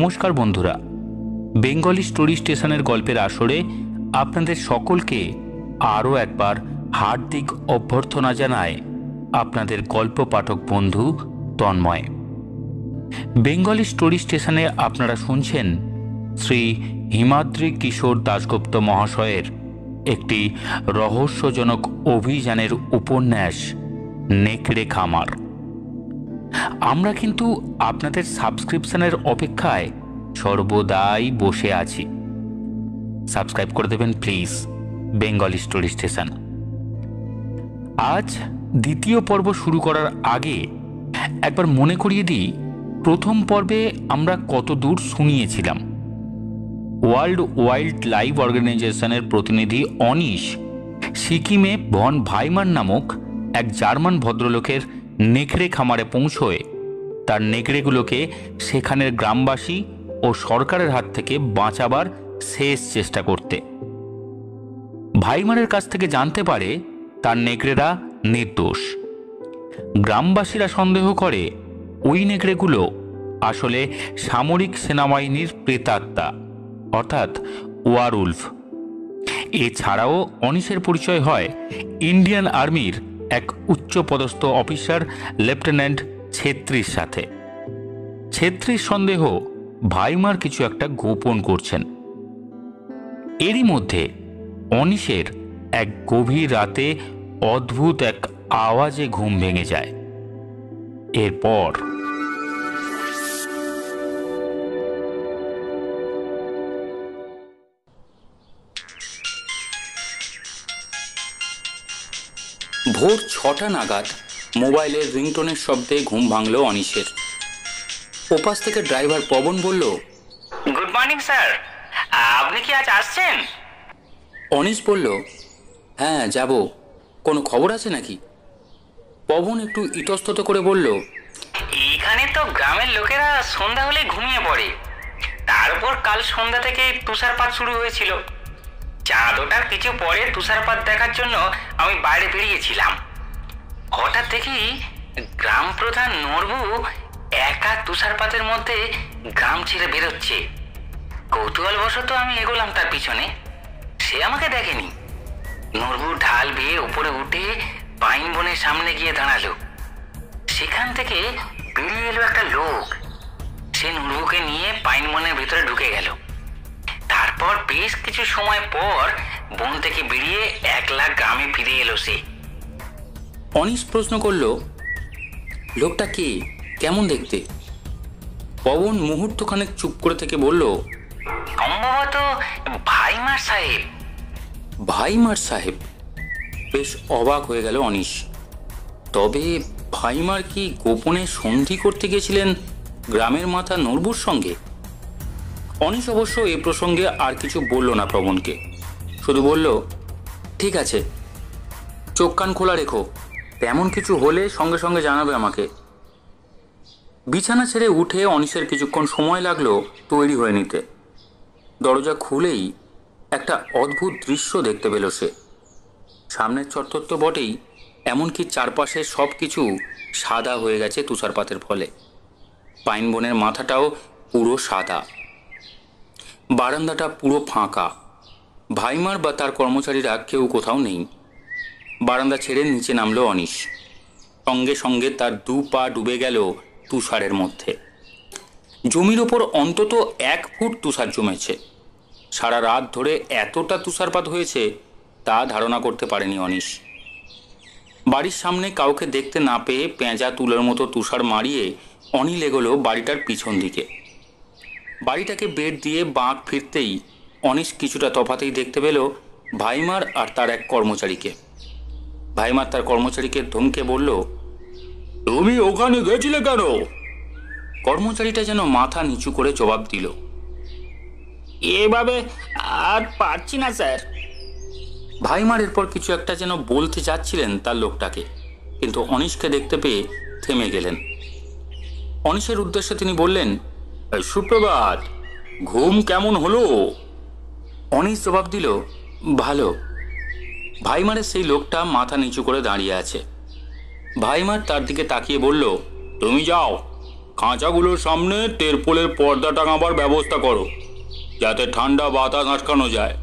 নমস্কার বন্ধুরা, Bengali story স্টেশনের গল্পের আসরে আপনাদের সকলকে আরও একবার হার্দিক অভ্যর্থনা জানায় আপনাদের গল্প পাঠক বন্ধু তন্ময়। বেঙ্গলি স্টোরি স্টেশনে আপনারা শুনছেন শ্রী হিমাদ্রি কিশোর দাশগুপ্ত মহাশয়ের একটি রহস্যজনক অভিযানের উপন্যাস নেকড়ে খামার। আমরা কিন্তু আপনাদের সাবস্ক্রিপশনের অপেক্ষায় সর্বদাই বসে আছি। সাবস্ক্রাইব করে দেবেন প্লিজ বেঙ্গলি স্টোরি স্টেশন। আজ দ্বিতীয় পর্ব শুরু করার আগে একবার মনে করিয়ে দিই প্রথম পর্বে আমরা কত দূর শুনিয়েছিলাম। ওয়ার্ল্ড ওয়াইল্ড লাইফ অর্গানাইজেশনের প্রতিনিধি অনিশ সিকিমে ভন ভাইমার নামক এক জার্মান ভদ্রলোকের নেকড়ে খামারে পৌঁছয় তার নেকড়েগুলোকে সেখানের গ্রামবাসী ও সরকারের হাত থেকে বাঁচাবার শেষ চেষ্টা করতে। ভাইমারের কাছ থেকে জানতে পারে তার নেকড়েরা নির্দোষ। গ্রামবাসীরা সন্দেহ করে ওই নেকড়েগুলো আসলে সামরিক সেনাবাহিনীর প্রেতাত্মা অর্থাৎ ওয়ারউলফ। এছাড়াও অনিশের পরিচয় হয় ইন্ডিয়ান আর্মির এক উচ্চপদস্থ অফিসার লেফটেন্যান্ট ছেত্রীর সাথে। ছেত্রীর সন্দেহ ভাইমার কিছু একটা গোপন করছেন। এরই মধ্যে অনিশের এক গভীর রাতে অদ্ভুত এক আওয়াজে ঘুম ভেঙে যায়। এরপর ভোর 6টা নাগাদ মোবাইলের রিংটোনের শব্দে ঘুম ভাঙল অনিশের। ওপাশ থেকে ড্রাইভার পবন বলল, গুড মর্নিং স্যার, আপনি কি আজ আসছেন? অনিশ বলল, হ্যাঁ যাব, কোনো খবর আছে নাকি? পবন একটু ইতস্তত করে বলল, এখানে তো গ্রামের লোকেরা সন্ধ্যা হলে ঘুমিয়ে পড়ে, তারপর কাল সন্ধ্যা থেকে তুষারপাত শুরু হয়েছিল। চাঁদ ওঠার কিছু পরে তুষারপাত দেখার জন্য আমি বাইরে বেরিয়েছিলাম। হঠাৎ দেখি গ্রাম প্রধান নরবু একা তুষারপাতের মধ্যে গ্রাম ছেড়ে বেরোচ্ছে। কৌতূহলবশত আমি এগোলাম তার পিছনে। সে আমাকে দেখেনি। নরবু ঢাল বেয়ে উপরে উঠে পাইন বনের সামনে গিয়ে দাঁড়ালো। সেখান থেকে বেরিয়ে এলো একটা লোক। সে নরবুকে নিয়ে পাইন বনের ভিতরে ঢুকে গেল। তারপর বেশ কিছু সময় পর বন থেকে বেরিয়ে একলা গ্রামে ফিরে এলো সে। অনিশ প্রশ্ন করল, লোকটা কে, কেমন দেখতে? পবন মুহূর্তখানেক চুপ করে থেকে বলল, সম্ভবত ভাইমার সাহেব। ভাইমার সাহেব? বেশ অবাক হয়ে গেল অনিশ। তবে ভাইমার কি গোপনে সন্ধি করতে গিয়েছিলেন গ্রামের মাথা নরবুর সঙ্গে? অনিশ অবশ্য এ প্রসঙ্গে আর কিছু বলল না পবনকে, শুধু বলল, ঠিক আছে, চোখ কান খোলা রেখো, তেমন কিছু হলে সঙ্গে সঙ্গে জানাবে আমাকে। বিছানা ছেড়ে উঠে অনিশের কিছুক্ষণ সময় লাগলো তৈরি হয়ে নিতে। দরজা খুলেই একটা অদ্ভুত দৃশ্য দেখতে পেল সে। সামনের চত্বর তো বটেই, এমনকি চারপাশে সব কিছু সাদা হয়ে গেছে তুষারপাতের ফলে। পাইন বনের মাথাটাও পুরো সাদা। বারান্দাটা পুরো ফাঁকা। ভাইমার বা তার কর্মচারীরা কেউ কোথাও নেই। বারান্দা ছেড়ে নিচে নামলো অনিশ। সঙ্গে সঙ্গে তার 2 পা ডুবে গেল তুষারের মধ্যে। জমির ওপর অন্তত 1 ফুট তুষার জমেছে। সারা রাত ধরে এতটা তুষারপাত হয়েছে তা ধারণা করতে পারেনি অনিশ। বাড়ির সামনে কাউকে দেখতে না পেয়ে পেঁজা তুলোর মতো তুষার মারিয়ে অনিল এগোলো বাড়িটার পিছন দিকে। বাড়িটাকে বেড দিয়ে বাঁক ফিরতেই অনিশ কিছুটা তফাতেই দেখতে পেল ভাইমার আর তার এক কর্মচারীকে। ভাইমার তার কর্মচারীকে ধমকে বলল, তুমি ওখানে গেছিলে কেন? কর্মচারীটা যেন মাথা নিচু করে জবাব দিল, এভাবে আর পারছি না স্যার। ভাইমার এরপর কিছু একটা যেন বলতে যাচ্ছিলেন তার লোকটাকে, কিন্তু অনিশকে দেখতে পেয়ে থেমে গেলেন। অনিশের উদ্দেশ্যে তিনি বললেন, সুপ্রভাত, ঘুম কেমন হলো? অনিশ জবাব দিল, ভালো। ভাইমারের সেই লোকটা মাথা নিচু করে দাঁড়িয়ে আছে। ভাইমার তার দিকে তাকিয়ে বলল, তুমি যাও, খাঁচাগুলোর সামনে তেরপোলের পর্দা টাঙাবার ব্যবস্থা করো, যাতে ঠান্ডা বাতাস আটকানো যায়।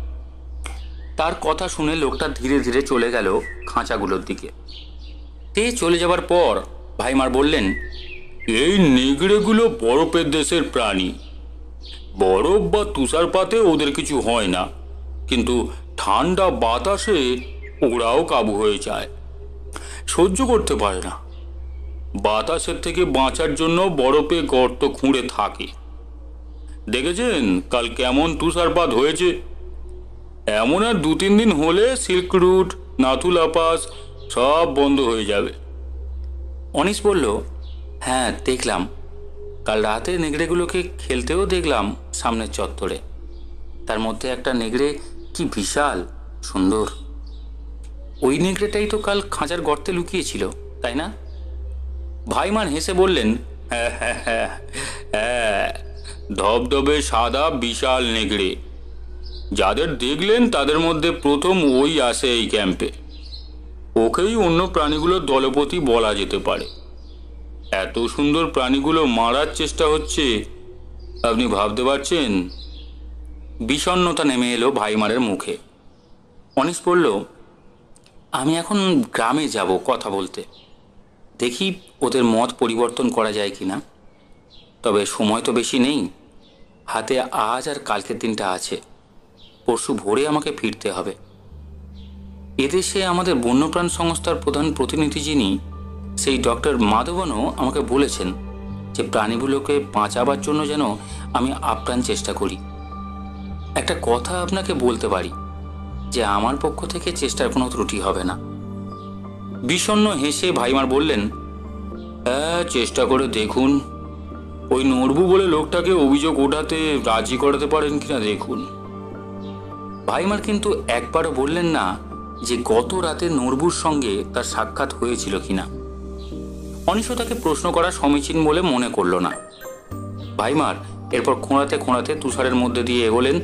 তার কথা শুনে লোকটা ধীরে ধীরে চলে গেল খাঁচাগুলোর দিকে। তে চলে যাবার পর ভাইমার বললেন, এই নেগড়েগুলো বরফের দেশের প্রাণী। বরফ বা তুষারপাতে ওদের কিছু হয় না, কিন্তু ঠান্ডা বাতাসে ওরাও কাবু হয়ে যায়, সহ্য করতে পারে না। বাতাসের থেকে বাঁচার জন্য বরফে গর্ত খুঁড়ে থাকে। দেখেছেন কাল কেমন তুষারপাত হয়েছে? এমন আর 2-3 দিন হলে সিল্ক রুট, নাথুলা পাস সব বন্ধ হয়ে যাবে। অনিশ বলল, হ্যাঁ দেখলাম, কাল রাতে নেগড়েগুলোকে খেলতেও দেখলাম সামনের চত্বরে। তার মধ্যে একটা নেগড়ে কি বিশাল সুন্দর। ওই নেগড়েটাই তো কাল খাঁচার গর্তে লুকিয়েছিল, তাই না? ভাইমান হেসে বললেন, হ্যাঁ হ্যাঁ হ্যাঁ হ্যাঁ, ধবধবে সাদা বিশাল নেগড়ে। যাদের দেখলেন তাদের মধ্যে প্রথম ওই আসে এই ক্যাম্পে। ওকেই অন্য প্রাণীগুলোর দলপতি বলা যেতে পারে। এত সুন্দর প্রাণীগুলো মারার চেষ্টা হচ্ছে, আপনি ভাবতে পারছেন? বিষণ্ণতা নেমে এলো ভাইমারের মুখে। অনিশ বলল, আমি এখন গ্রামে যাব কথা বলতে, দেখি ওদের মত পরিবর্তন করা যায় কি না। তবে সময় তো বেশি নেই, হাতে আজ আর কালকের দিনটা আছে। পরশু ভোরে আমাকে ফিরতে হবে। এদেশে আমাদের বন্যপ্রাণ সংস্থার প্রধান প্রতিনিধি যিনি, সেই ডক্টর মাধবনও আমাকে বলেছেন যে প্রাণীগুলোকে বাঁচাবার জন্য যেন আমি আপ্রাণ চেষ্টা করি। একটা কথা আপনাকে বলতে পারি যে আমার পক্ষ থেকে চেষ্টার কোনো ত্রুটি হবে না। বিষণ্ণ হেসে ভাইমার বললেন, হ্যাঁ চেষ্টা করে দেখুন। ওই নড়বু বলে লোকটাকে অভিযোগ ওঠাতে রাজি করাতে পারেন কিনা দেখুন। ভাইমার কিন্তু একবারও বললেন না যে গত রাতে নড়বুর সঙ্গে তার সাক্ষাৎ হয়েছিল কিনা। অনিশও তাকে প্রশ্ন করা সমীচীন বলে মনে করল না। ভাইমার এরপর খোঁড়াতে খোঁড়াতে তুষারের মধ্যে দিয়ে এগোলেন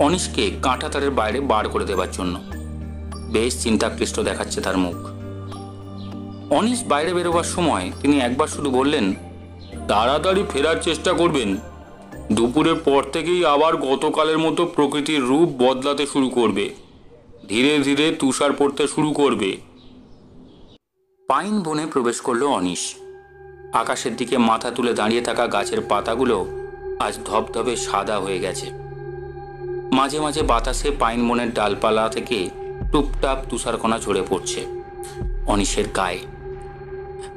অনিশকে কাঁটা তারের বাইরে বার করে দেবার জন্য। বেশ চিন্তাক্লিষ্ট দেখাচ্ছে তার মুখ। অনিশ বাইরে বেরোবার সময় তিনি একবার শুধু বললেন, তাড়াতাড়ি ফেরার চেষ্টা করবেন। দুপুরের পর থেকেই আবার গতকালের মতো প্রকৃতির রূপ বদলাতে শুরু করবে, ধীরে ধীরে তুষার পড়তে শুরু করবে। পাইন বনে প্রবেশ করল অনিশ। আকাশের দিকে মাথা তুলে দাঁড়িয়ে থাকা গাছের পাতাগুলো আজ ধবধবে সাদা হয়ে গেছে। মাঝে মাঝে বাতাসে পাইন বনের ডালপালা থেকে টুপটাপ তুষারকণা ঝরে পড়ছে অনিশের গায়ে।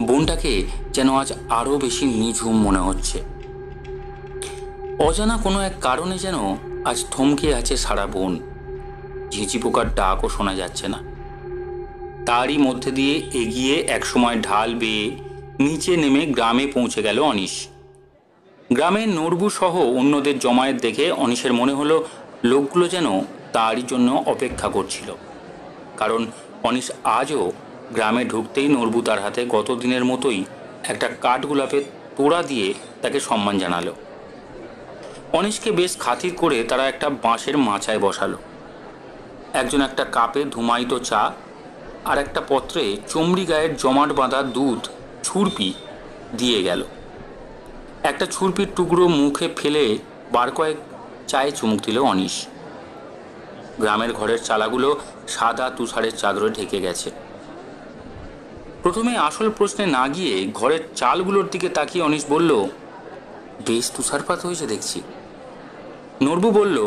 বনটাকে যেন আজ আরো বেশি নিঝুম মনে হচ্ছে। অজানা কোনো এক কারণে যেন আজ থমকে আছে সারা বন। ঝিঁঝি পোকার ডাকও শোনা যাচ্ছে না। তারই মধ্যে দিয়ে এগিয়ে একসময় ঢাল বেয়ে নিচে নেমে গ্রামে পৌঁছে গেল অনিশ। গ্রামের নড়বু সহ অন্যদের জমায়েত দেখে অনিশের মনে হলো লোকগুলো যেন তারই জন্য অপেক্ষা করছিল। কারণ অনিশ আজও গ্রামে ঢুকতেই নড়বু তার হাতে গত দিনের মতোই একটা কাঠগোলাপের তোড়া দিয়ে তাকে সম্মান জানালো। অনিশকে বেশ খাতির করে তারা একটা বাঁশের মাচায় বসালো। একজন একটা কাপে ধুমায়িত চা আর একটা পত্রে চমড়ি গায়ের জমাট বাঁধা দুধ ছুরপি দিয়ে গেল। একটা ছুরপির টুকরো মুখে ফেলে বার কয়েক চায়ে চুমুক দিল অনিশ। গ্রামের ঘরের চালাগুলো সাদা তুষারের চাদরে ঢেকে গেছে। প্রথমে আসল প্রশ্নে না গিয়ে ঘরের চালগুলোর দিকে তাকিয়ে অনিশ বলল, বেশ তুষারপাত হয়েছে দেখছি। নড়বু বলল,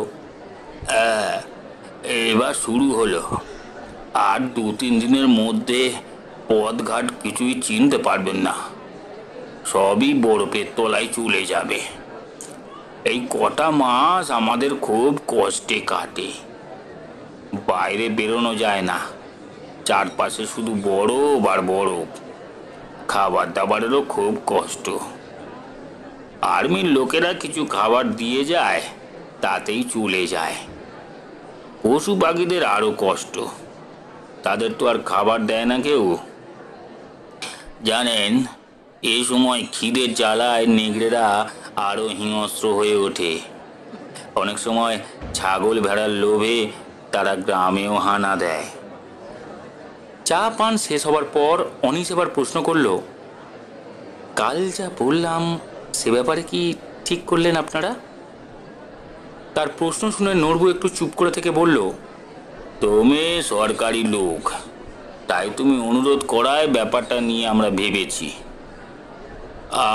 এবার শুরু হলো, আর 2-3 দিনের মধ্যে পথঘাট কিছুই চিনতে পারবেন না, সবই বরফের তলায় চলে যাবে। এই কটা মাস আমাদের খুব কষ্টে কাটে, বাইরে বেরোনো যায় না, চারপাশে শুধু বরফ আর বরফ। খাবার দাবারেরও খুব কষ্ট। আর্মির লোকেরা কিছু খাবার দিয়ে যায়, তাতেই চলে যায়। পশু পাখিদের আরো কষ্ট, তাদের তো আর খাবার দেয় না কেউ। জানেন, এই সময় খিদের জ্বালায় নেগড়েরা আরো হিংস্র হয়ে ওঠে। অনেক সময় ছাগল ভেড়ার লোভে তারা গ্রামেও হানা দেয়। চা পান শেষ হবার পর অনিশ এবার প্রশ্ন করল, কাল যা বললাম সে ব্যাপারে কি ঠিক করলেন আপনারা? তার প্রশ্ন শুনে নড়বু একটু চুপ করে থেকে বলল, তুমি সরকারি লোক, তাই তুমি অনুরোধ করায় ব্যাপারটা নিয়ে আমরা ভেবেছি।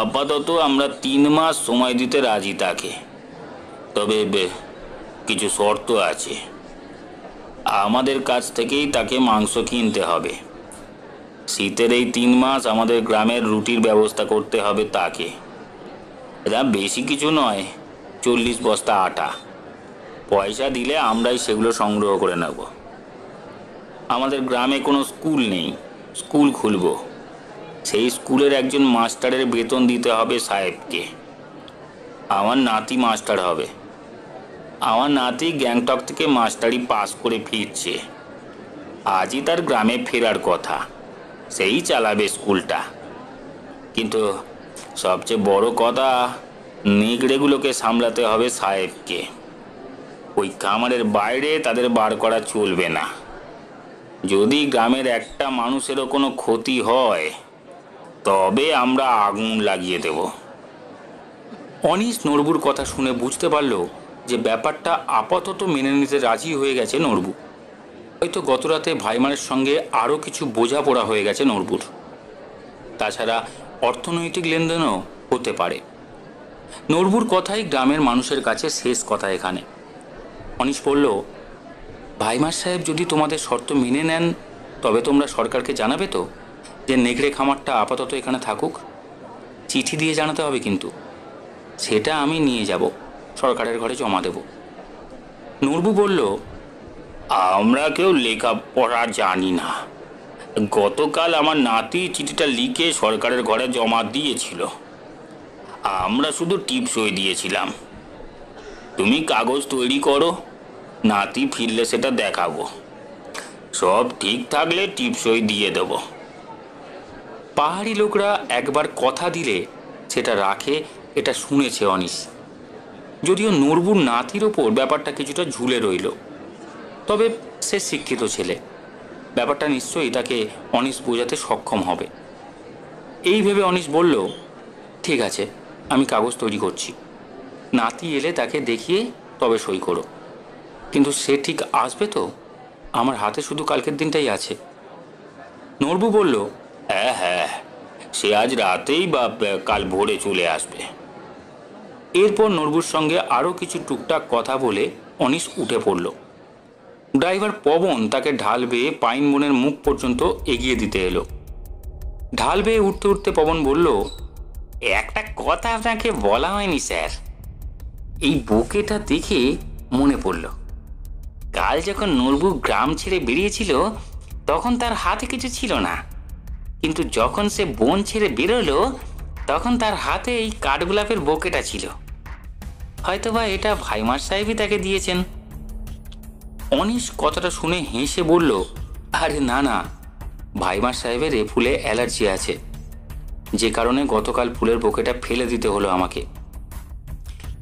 আপাতত আমরা 3 মাস সময় দিতে রাজি তাকে, তবে কিছু শর্ত আছে। আমাদের কাছ থেকেই তাকে মাংস কিনতে হবে। শীতের এই 3 মাস আমাদের গ্রামের রুটির ব্যবস্থা করতে হবে তাকে। এটা বেশি কিছু নয়, 40 বস্তা আটা। পয়সা দিলে আমরাই সেগুলো সংগ্রহ করে নেব। আমাদের গ্রামে কোনো স্কুল নেই, স্কুল খুলব। সেই স্কুলের একজন মাস্টারের বেতন দিতে হবে সাহেবকে। আমার নাতি মাস্টার হবে। আমার নাতি গ্যাংটক থেকে মাস্টারি পাস করে ফিরছে। আজই তার গ্রামে ফেরার কথা। সেই চালাবে স্কুলটা। কিন্তু সবচেয়ে বড় কথা, নেকড়েগুলোকে সামলাতে হবে সাহেবকে। ওই খামারের বাইরে তাদের বার করা চলবে না। যদি গ্রামের একটা মানুষেরও কোনো ক্ষতি হয় তবে আমরা আগুন লাগিয়ে দেব। অনিশ নড়বুর কথা শুনে বুঝতে পারল যে ব্যাপারটা আপাতত মেনে নিতে রাজি হয়ে গেছে নড়বু। হয়তো গতরাতে ভাইমানের সঙ্গে আরও কিছু বোঝাপড়া হয়ে গেছে নড়বুর। তাছাড়া অর্থনৈতিক লেনদেনও হতে পারে। নড়বুর কথাই গ্রামের মানুষের কাছে শেষ কথা এখানে। অনিশ বলল, ভাইমার সাহেব যদি তোমাদের শর্ত মেনে নেন তবে তোমরা সরকারকে জানাবে তো যে নেকড়ে খামারটা আপাতত এখানে থাকুক? চিঠি দিয়ে জানাতে হবে কিন্তু। সেটা আমি নিয়ে যাব, সরকারের ঘরে জমা দেব। নড়বু বলল, আমরা কেউ লেখাপড়া জানি না। গতকাল আমার নাতি চিঠিটা লিখে সরকারের ঘরে জমা দিয়েছিল। আমরা শুধু টিপসই দিয়েছিলাম। তুমি কাগজ তৈরি করো, নাতি ফিরলে সেটা দেখাবো। সব ঠিক থাকলে টিপসই দিয়ে দেব। পাহাড়ি লোকরা একবার কথা দিলে সেটা রাখে, এটা শুনেছে অনিশ। যদিও নড়বুর নাতির ওপর ব্যাপারটা কিছুটা ঝুলে রইল, তবে সে শিক্ষিত ছেলে। ব্যাপারটা নিশ্চয়ই তাকে অনিশ বোঝাতে সক্ষম হবে। এই ভেবে অনিশ বলল, ঠিক আছে, আমি কাগজ তৈরি করছি। নাতি এলে তাকে দেখিয়ে তবে সই করো। কিন্তু সে ঠিক আসবে তো? আমার হাতে শুধু কালকের দিনটাই আছে। নড়বু বলল, হ্যাঁ হ্যাঁ, সে আজ রাতেই বা কাল ভোরে চলে আসবে। এরপর নড়বুর সঙ্গে আরও কিছু টুকটাক কথা বলে অনিশ উঠে পড়ল। ড্রাইভার পবন তাকে ঢাল বেয়ে পাইন বনের মুখ পর্যন্ত এগিয়ে দিতে এলো। ঢাল বেয়ে উঠতে উঠতে পবন বলল, একটা কথা আপনাকে বলা হয়নি স্যার। এই বোকেটা দেখে মনে পড়ল, কাল যখন নড়বু গ্রাম ছেড়ে বেরিয়েছিল তখন তার হাতে কিছু ছিল না, কিন্তু যখন সে বন ছেড়ে বেরোলো তখন তার হাতে এই কাঠগোলাপের বোকেটা ছিল। হয়তোবা এটা ভাইমার সাহেবই তাকে দিয়েছেন। অনিশ কথাটা শুনে হেসে বলল, আরে না না, ভাইমার সাহেবের এ ফুলে অ্যালার্জি আছে, যে কারণে গতকাল ফুলের বোকেটা ফেলে দিতে হলো আমাকে।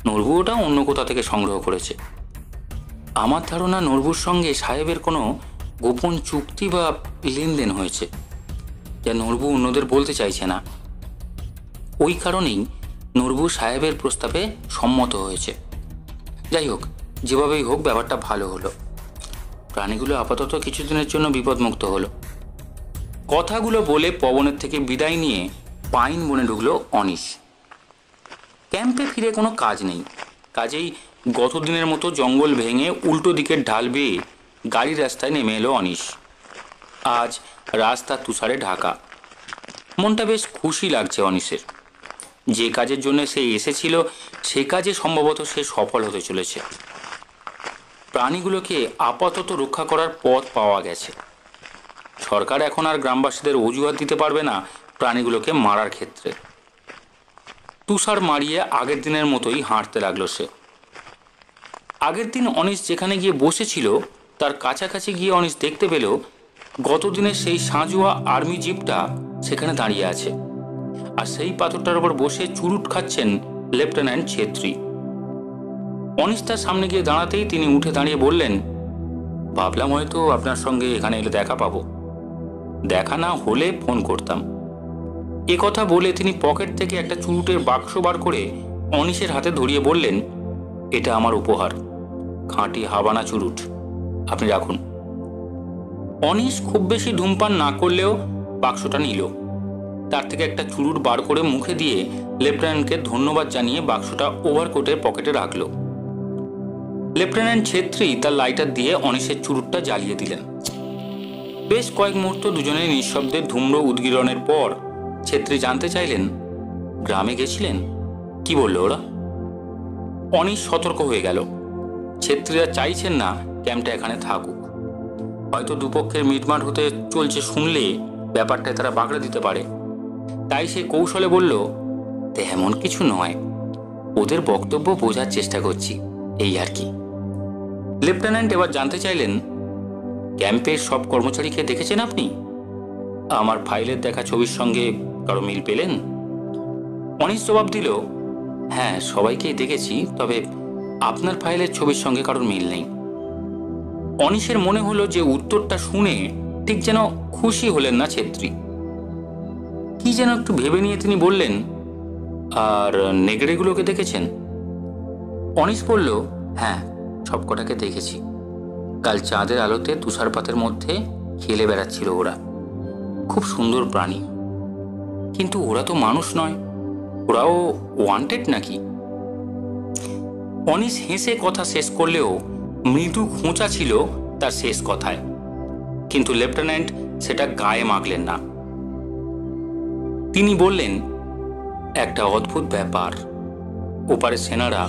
নড়বু ওটা অন্য কোথা থেকে সংগ্রহ করেছে। আমার ধারণা নড়বুর সঙ্গে সাহেবের কোনো গোপন চুক্তি বা লেনদেন হয়েছে, যা নড়বু অন্যদের বলতে চাইছে না। ওই কারণেই নড়বু সাহেবের প্রস্তাবে সম্মত হয়েছে। যাই হোক, যেভাবেই হোক ব্যাপারটা ভালো হলো। প্রাণীগুলো আপাতত কিছুদিনের জন্য বিপদমুক্ত হলো। কথাগুলো বলে পবনের থেকে বিদায় নিয়ে পাইন বনে ঢুকলো অনিশ। ক্যাম্পে ফিরে কোনো কাজ নেই, কাজেই গতদিনের মতো জঙ্গল ভেঙে উল্টো দিকের ঢাল বেয়ে গাড়ির রাস্তায় নেমে এলো অনিশ। আজ রাস্তা তুষারে ঢাকা। মনটা বেশ খুশি লাগছে অনিশের। যে কাজের জন্য সে এসেছিল সে কাজে সম্ভবত সে সফল হতে চলেছে। প্রাণীগুলোকে আপাতত রক্ষা করার পথ পাওয়া গেছে। সরকার এখন আর গ্রামবাসীদের অজুহাত দিতে পারবে না প্রাণীগুলোকে মারার ক্ষেত্রে। তুষার মারিয়ে আগের দিনের মতোই হাঁটতে লাগলো সে। আগের দিন অনিশ যেখানে গিয়ে বসেছিল তার কাছাকাছি গিয়ে অনিশ দেখতে পেল গতদিনের সেই সাঁজোয়া আর্মি জিপটা সেখানে দাঁড়িয়ে আছে, আর সেই পাথরটার উপর বসে চুরুট খাচ্ছেন লেফটেন্যান্ট ছেত্রী। অনিশ তার সামনে গিয়ে দাঁড়াতেই তিনি উঠে দাঁড়িয়ে বললেন, ভাবলাম হয়তো আপনার সঙ্গে এখানে এলে দেখা পাবো। দেখা না হলে ফোন করতাম। এ কথা বলে তিনি পকেট থেকে একটা চুরুটের বাক্স বার করে অনিশের হাতে ধরিয়ে বললেন, এটা আমার উপহার, খাঁটি হাবানা চুরুট, আপনি রাখুন। অনিশ খুব বেশি ধূমপান না করলেও বাক্সটা নিল। তার থেকে একটা চুরুট বার করে মুখে দিয়ে লেফটেন্যান্টকে ধন্যবাদ জানিয়ে বাক্সটা ওভারকোটের পকেটে রাখল। লেফটেন্যান্ট ছেত্রী তার লাইটার দিয়ে অনিশের চুরুটটা জ্বালিয়ে দিলেন। বেশ কয়েক মুহূর্ত দুজনে নিঃশব্দে ধূম্র উদ্গীরণের পর ছেত্রী জানতে চাইলেন, গ্রামে গেছিলেন? কি বলল ওরা? অনিশ সতর্ক হয়ে গেল। ছেত্রীরা চাইছেন না ক্যাম্পটা এখানে থাকুক। হয়তো দুপক্ষের মিটমাট হতে চলছে শুনলে ব্যাপারটায় তারা বাগড়া দিতে পারে। তাই সে কৌশলে বলল, তেমন কিছু নয়, ওদের বক্তব্য বোঝার চেষ্টা করছি, এই আর কি। লেফটেন্যান্ট এবার জানতে চাইলেন, ক্যাম্পের সব কর্মচারীকে দেখেছেন আপনি? আমার ফাইলের দেখা ছবির সঙ্গে কারো মিল পেলেন? অনিশ জবাব দিল, হ্যাঁ, সবাইকেই দেখেছি, তবে আপনার ফাইলের ছবির সঙ্গে কারোর মিল নেই। অনিশের মনে হলো যে উত্তরটা শুনে ঠিক যেন খুশি হলেন না ছেত্রী। কি যেন একটু ভেবে নিয়ে তিনি বললেন, আর নেগড়েগুলোকে দেখেছেন? অনিশ বলল, হ্যাঁ, সবকটাকে দেখেছি। কাল চাঁদের আলোতে তুষারপাতের মধ্যে খেলে বেড়াচ্ছিল ওরা। খুব সুন্দর প্রাণী, কিন্তু ওরা তো মানুষ নয়, ওরাও ওয়ান্টেড নাকি? অনিশ হেসে কথা শেষ করলেও মৃদু খোঁচা ছিল তার শেষ কথায়, কিন্তু লেফটেন্যান্ট সেটা গায়ে মাখলেন না। তিনি বললেন, একটা অদ্ভুত ব্যাপার, ওপারে সেনারা,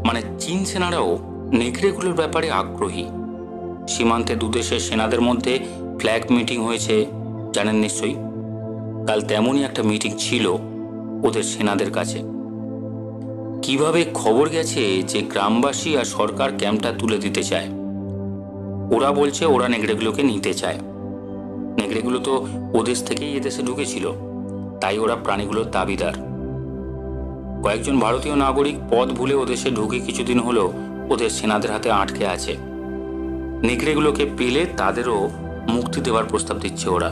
মানে চীন সেনারাও নেকড়েগুলোর ব্যাপারে আগ্রহী। সীমান্তে দুদেশের সেনাদের মধ্যে ফ্ল্যাগ মিটিং হয়েছে, জানেন নিশ্চয়ই। কাল তেমনই একটা মিটিং ছিল ওদের সেনাদের কাছে। কিভাবে খবর গেছে যে গ্রামবাসী আর সরকার ক্যাম্পটা তুলে দিতে চায়। ওরা বলছে ওরা নেকড়েগুলোকে নিতে চায়। নেকড়েগুলো তো ওদেশ থেকেই এদেশে ঢুকেছিল, তাই ওরা প্রাণীগুলোর দাবিদার। কয়েকজন ভারতীয় নাগরিক পথ ভুলে ওদেশে ঢুকে কিছুদিন হলো ওদের সেনাদের হাতে আটকে আছে। নেকড়েগুলোকে পেলে তাদেরও মুক্তি দেওয়ার প্রস্তাব দিচ্ছে ওরা।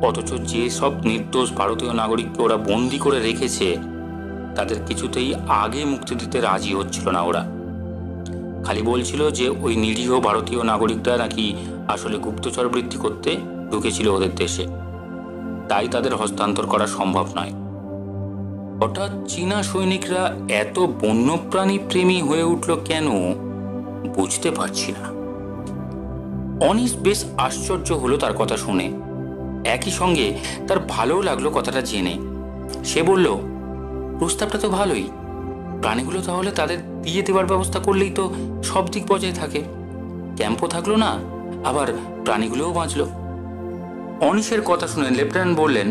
অথচ যে সব নির্দোষ ভারতীয় নাগরিককে ওরা বন্দি করে রেখেছে তাদের কিছুতেই আগে মুক্তি দিতে রাজি হচ্ছিল না ওরা। খালি বলছিল যে ওই নিরীহ ভারতীয় নাগরিকরা নাকি আসলে গুপ্তচর বৃত্তি করতে ঢুকেছিল ওদের দেশে, তাই তাদের হস্তান্তর করা সম্ভব নয়। হঠাৎ চীনা সৈনিকরা এত বন্যপ্রাণী প্রেমী হয়ে উঠল কেন বুঝতে পারছি না। অনিশ বেশ আশ্চর্য হলো তার কথা শুনে, একই সঙ্গে তার ভালোও লাগলো কথাটা জেনে। সে বলল, প্রস্তাবটা তো ভালোই, প্রাণীগুলো তাহলে তাদের দিয়ে দেওয়ার ব্যবস্থা করলেই তো সব দিক বজায় থাকে, ক্যাম্পও থাকলো না, আবার প্রাণীগুলোও বাঁচল। অনিশের কথা শুনে লেফটেন্যান্ট বললেন,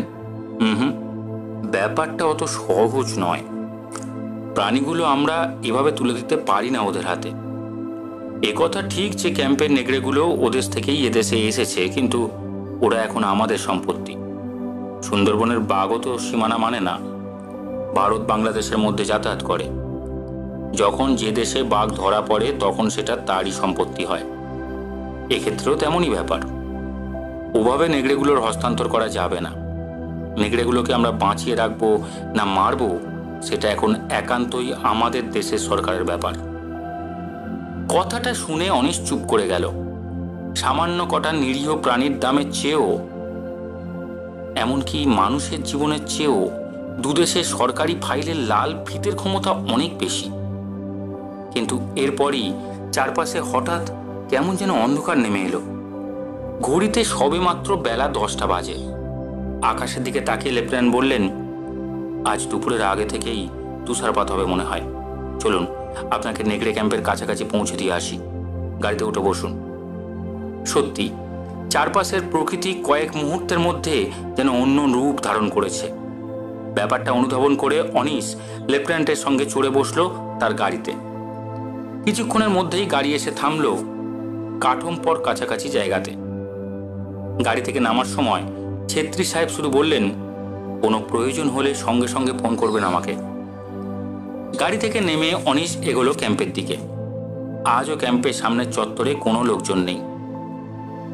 ব্যাপারটা অত সহজ নয়। প্রাণীগুলো আমরা এভাবে তুলে দিতে পারি না ওদের হাতে। একথা ঠিক যে ক্যাম্পের নেকড়েগুলো ওদেশ থেকেই এদেশে এসেছে, কিন্তু ওরা এখন আমাদের সম্পত্তি। সুন্দরবনের বাঘও তো সীমানা মানে না, ভারত বাংলাদেশের মধ্যে যাতায়াত করে। যখন যে দেশে বাঘ ধরা পড়ে তখন সেটা তারই সম্পত্তি হয়। এক্ষেত্রেও তেমনই ব্যাপার। ওভাবে নেকড়েগুলোর হস্তান্তর করা যাবে না। নেকড়েগুলোকে আমরা বাঁচিয়ে রাখবো না মারবো সেটা এখন একান্তই আমাদের দেশের সরকারের ব্যাপার। কথাটা শুনে অনিশ চুপ করে গেল। সামান্য কটা নিরীহ প্রাণীর দামের চেয়েও, এমনকি মানুষের জীবনের চেয়েও দুদেশের সরকারি ফাইলের লাল ফিতের ক্ষমতা অনেক বেশি। কিন্তু এরপরই চারপাশে হঠাৎ কেমন যেন অন্ধকার নেমে এলো। ঘড়িতে সবে মাত্র বেলা 10টা বাজে। আকাশের দিকে তাকিয়ে লেফটেন্যান্ট বললেন, আজ দুপুরের আগে থেকেই তুষারপাত হবে মনে হয়। চলুন, আপনাকে নেকড়ে ক্যাম্পের কাছাকাছি পৌঁছে দিয়ে আসি। গাড়িতে উঠে বসুন। সত্যি চারপাশের প্রকৃতি কয়েক মুহূর্তের মধ্যে যেন অন্য রূপ ধারণ করেছে। ব্যাপারটা অনুধাবন করে অনিশ লেফটেন্যান্টের সঙ্গে চড়ে বসলো তার গাড়িতে। কিছুক্ষণের মধ্যেই গাড়ি এসে থামলো কাঠমপর কাছাকাছি জায়গাতে। গাড়ি থেকে নামার সময় ছেত্রী সাহেব শুধু বললেন, কোনো প্রয়োজন হলে সঙ্গে সঙ্গে ফোন করবেন আমাকে। গাড়ি থেকে নেমে অনিশ এগোলো ক্যাম্পের দিকে। আজও ক্যাম্পের সামনের চত্বরে কোনো লোকজন নেই।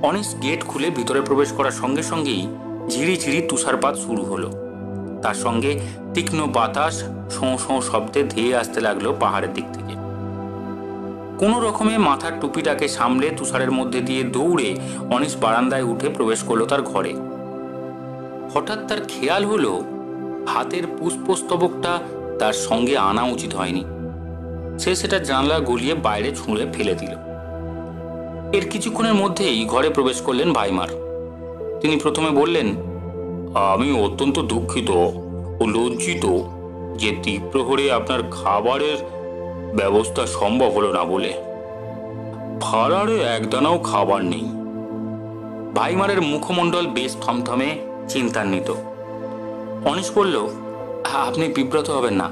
অনিশ গেট খুলে ভিতরে প্রবেশ করার সঙ্গে সঙ্গেই ঝিরিঝিরি তুষারপাত শুরু হলো। তার সঙ্গে তীক্ষ্ণ বাতাস শোঁ শোঁ শব্দে ধেয়ে আসতে লাগলো পাহাড়ের দিক থেকে। কোনো রকমে মাথার টুপিটাকে সামলে তুষারের মধ্যে দিয়ে দৌড়ে অনিশ বারান্দায় উঠে প্রবেশ করলো তার ঘরে। হঠাৎ তার খেয়াল হলো হাতের পুষ্পস্তবকটা তার সঙ্গে আনা উচিত হয়নি। সে সেটা জানলা গলিয়ে বাইরে ছুঁড়ে ফেলে দিল। এর কিছুক্ষণের মধ্যেই ঘরে প্রবেশ করলেন ভাইমার। তিনি প্রথমে বললেন, আমি অত্যন্ত দুঃখিত ও লজ্জিত যে দ্বিপ্রহরে আপনার খাবারের ব্যবস্থা সম্ভব হলো না বলে। ফারারে একদানাও খাবার নেই। ভাইমারের মুখমণ্ডল বেশ থমথমে চিন্তান্বিত। অনিশ বলল, আপনি বিব্রত হবেন না,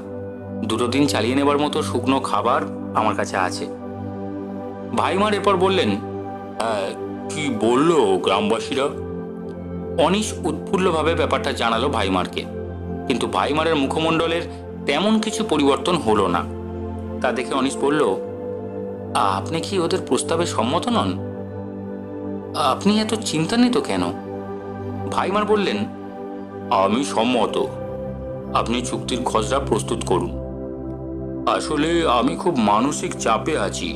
2 দিন চালিয়ে নেবার মতো শুকনো খাবার আমার কাছে আছে। ভাইমার এরপর বললেন, কি বললো গ্রামবাসীরা? অনিশ উৎফুল্লভাবে ব্যাপারটা জানালো ভাইমারকে, কিন্তু ভাইমারের মুখমণ্ডলের তেমন কিছু পরিবর্তন হলো না। তা দেখে অনিশ বলল, আপনি কি ওদের প্রস্তাবে সম্মত নন? আপনি এত চিন্তান্বিত কেন? ভাইমার বললেন, আমি সম্মত। আপনি চুক্তির খসড়া প্রস্তুত করুন। আসলে আমি খুব মানসিক চাপে আছি।